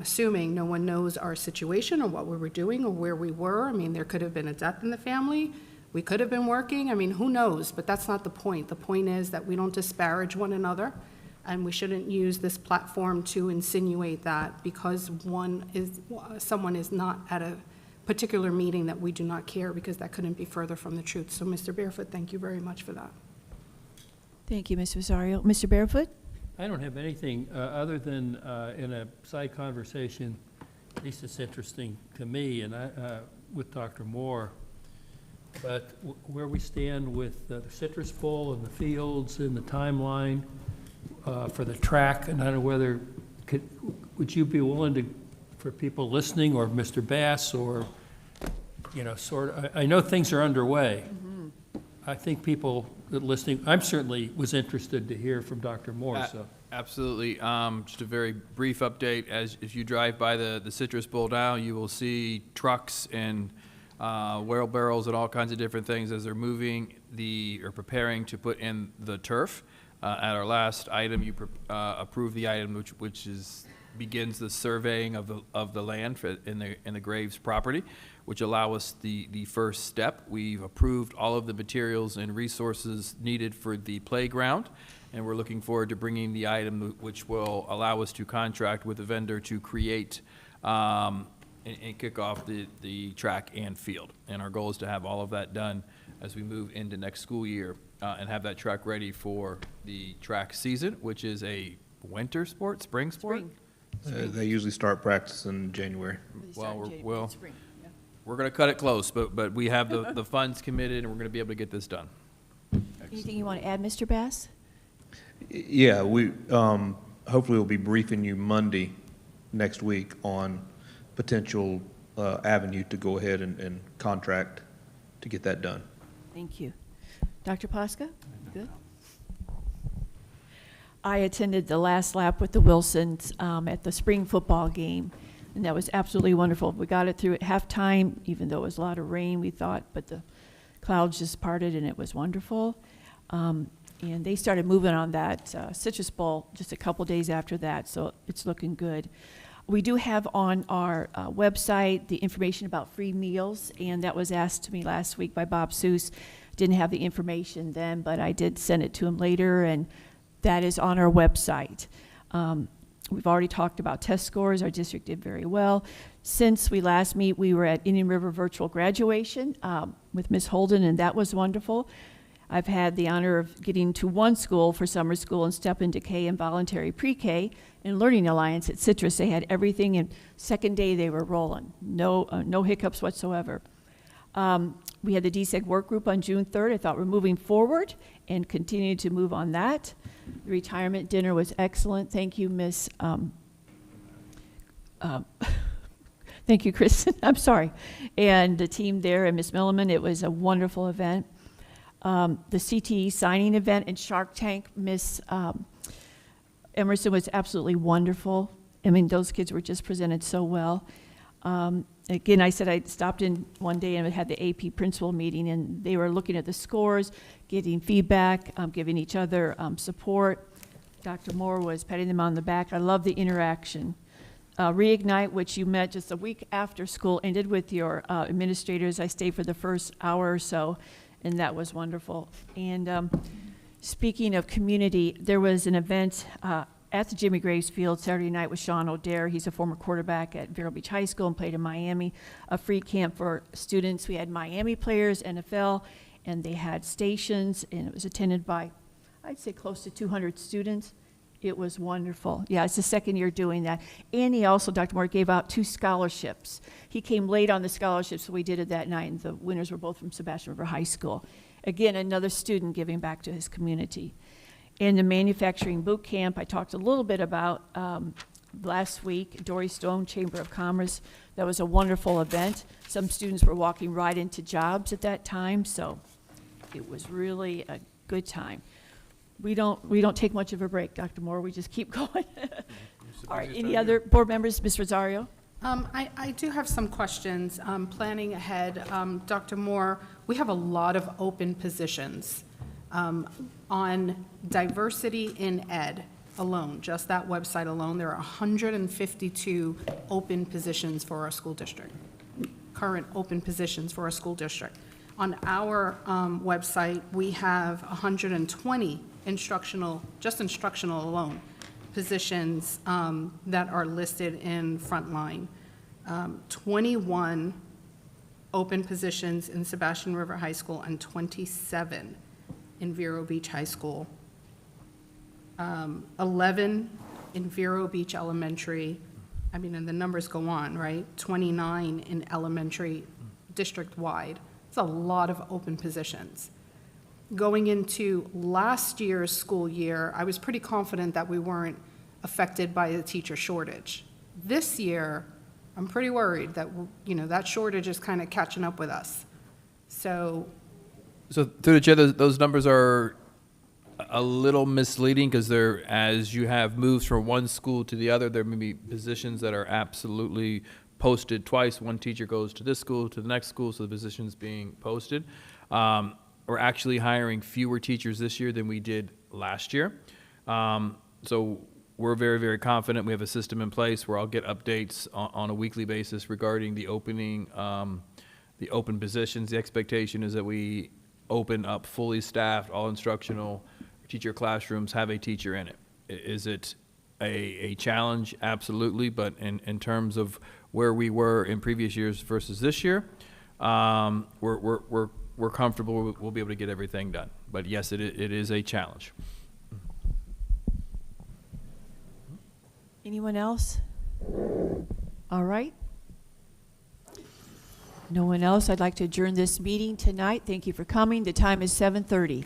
I: assuming no one knows our situation or what we were doing or where we were. I mean, there could have been a death in the family. We could have been working. I mean, who knows? But that's not the point. The point is that we don't disparage one another, and we shouldn't use this platform to insinuate that because someone is not at a particular meeting that we do not care, because that couldn't be further from the truth. So, Mr. Barefoot, thank you very much for that.
A: Thank you, Ms. Rosario. Mr. Barefoot?
L: I don't have anything other than in a side conversation, at least it's interesting to me, and with Dr. Moore, but where we stand with the Citrus Bowl and the fields and the timeline for the track, and I don't know whether, would you be willing for people listening, or Mr. Bass, or, I know things are underway. Mm-hmm. I think people listening, I'm certainly was interested to hear from Dr. Moore, so.
B: Absolutely. Just a very brief update. If you drive by the Citrus Bowl now, you will see trucks and wheelbarrows and all kinds of different things as they're moving or preparing to put in the turf. At our last item, you approved the item which begins the surveying of the land in the Graves property, which allow us the first step. We've approved all of the materials and resources needed for the playground, and we're looking forward to bringing the item which will allow us to contract with a vendor to create and kick off the track and field. And our goal is to have all of that done as we move into next school year and have that track ready for the track season, which is a winter sport, spring sport?
T: They usually start practice in January.
B: Well, we're going to cut it close, but we have the funds committed, and we're going to be able to get this done.
A: Anything you want to add, Mr. Bass?
T: Yeah, we hopefully we'll be briefing you Monday next week on potential avenue to go ahead and contract to get that done.
A: Thank you. Dr. Posca? Good. I attended the last lap with the Wilsons at the spring football game, and that was absolutely wonderful. We got it through at halftime, even though it was a lot of rain, we thought, but the clouds just parted, and it was wonderful. And they started moving on that Citrus Bowl just a couple days after that, so it's looking good. We do have on our website the information about free meals, and that was asked to me last week by Bob Seuss. Didn't have the information then, but I did send it to him later, and that is on our website. We've already talked about test scores. Our district did very well. Since we last meet, we were at Indian River virtual graduation with Ms. Holden, and that was wonderful. I've had the honor of getting to one school for summer school and step into K and voluntary pre-K and Learning Alliance at Citrus. They had everything, and second day they were rolling. No hiccups whatsoever. We had the DSEG work group on June 3rd. I thought we're moving forward and continue to move on that. The retirement dinner was excellent. Thank you, Miss. Thank you, Kristen. I'm sorry. And the team there and Miss Milliman. It was a wonderful event. The CTE signing event in Shark Tank, Miss Emerson was absolutely wonderful. I mean, those kids were just presented so well. Again, I said I stopped in one day and had the AP principal meeting, and they were looking at the scores, getting feedback, giving each other support. Dr. Moore was patting them on the back. I love the interaction. Reignite, which you met just a week after school ended with your administrators. I stayed for the first hour or so, and that was wonderful. And speaking of community, there was an event at the Jimmy Graves Field Saturday night with Sean O'Dare. He's a former quarterback at Vero Beach High School and played in Miami. A free camp for students. We had Miami players, NFL, and they had stations, and it was attended by, I'd say, close to 200 students. It was wonderful. Yeah, it's the second year doing that. And he also, Dr. Moore, gave out 2 scholarships. He came late on the scholarships, so we did it that night, and the winners were both from Sebastian River High School. Again, another student giving back to his community. In the manufacturing boot camp, I talked a little bit about last week, Dory Stone, Chamber of Commerce. That was a wonderful event. Some students were walking right into jobs at that time, so it was really a good time. We don't take much of a break, Dr. Moore. We just keep going. All right, any other board members? Ms. Rosario?
I: I do have some questions. Planning ahead, Dr. Moore, we have a lot of open positions on diversity in ed alone, just that website alone. There are 152 open positions for our school district, current open positions for our school district. On our website, we have 120 instructional alone positions that are listed in Frontline. 21 open positions in Sebastian River High School and 27 in Vero Beach High School. 11 in Vero Beach Elementary. I mean, and the numbers go on, right? 29 in elementary district-wide. It's a lot of open positions. Going into last year's school year, I was pretty confident that we weren't affected by the teacher shortage. This year, I'm pretty worried that, that shortage is kind of catching up with us. So
B: through the chair, those numbers are a little misleading because as you have moves from one school to the other, there may be positions that are absolutely posted twice. One teacher goes to this school, to the next school, so the position's being posted. We're actually hiring fewer teachers this year than we did last year. So we're very, very confident. We have a system in place where I'll get updates on a weekly basis regarding the open positions. The expectation is that we open up fully staffed, all instructional teacher classrooms, have a teacher in it. Is it a challenge? Absolutely, but in terms of where we were in previous years versus this year, we're comfortable we'll be able to get everything done. But yes, it is a challenge.
A: Anyone else? All right. No one else? I'd like to adjourn this meeting tonight. Thank you for coming. The time is 7:30.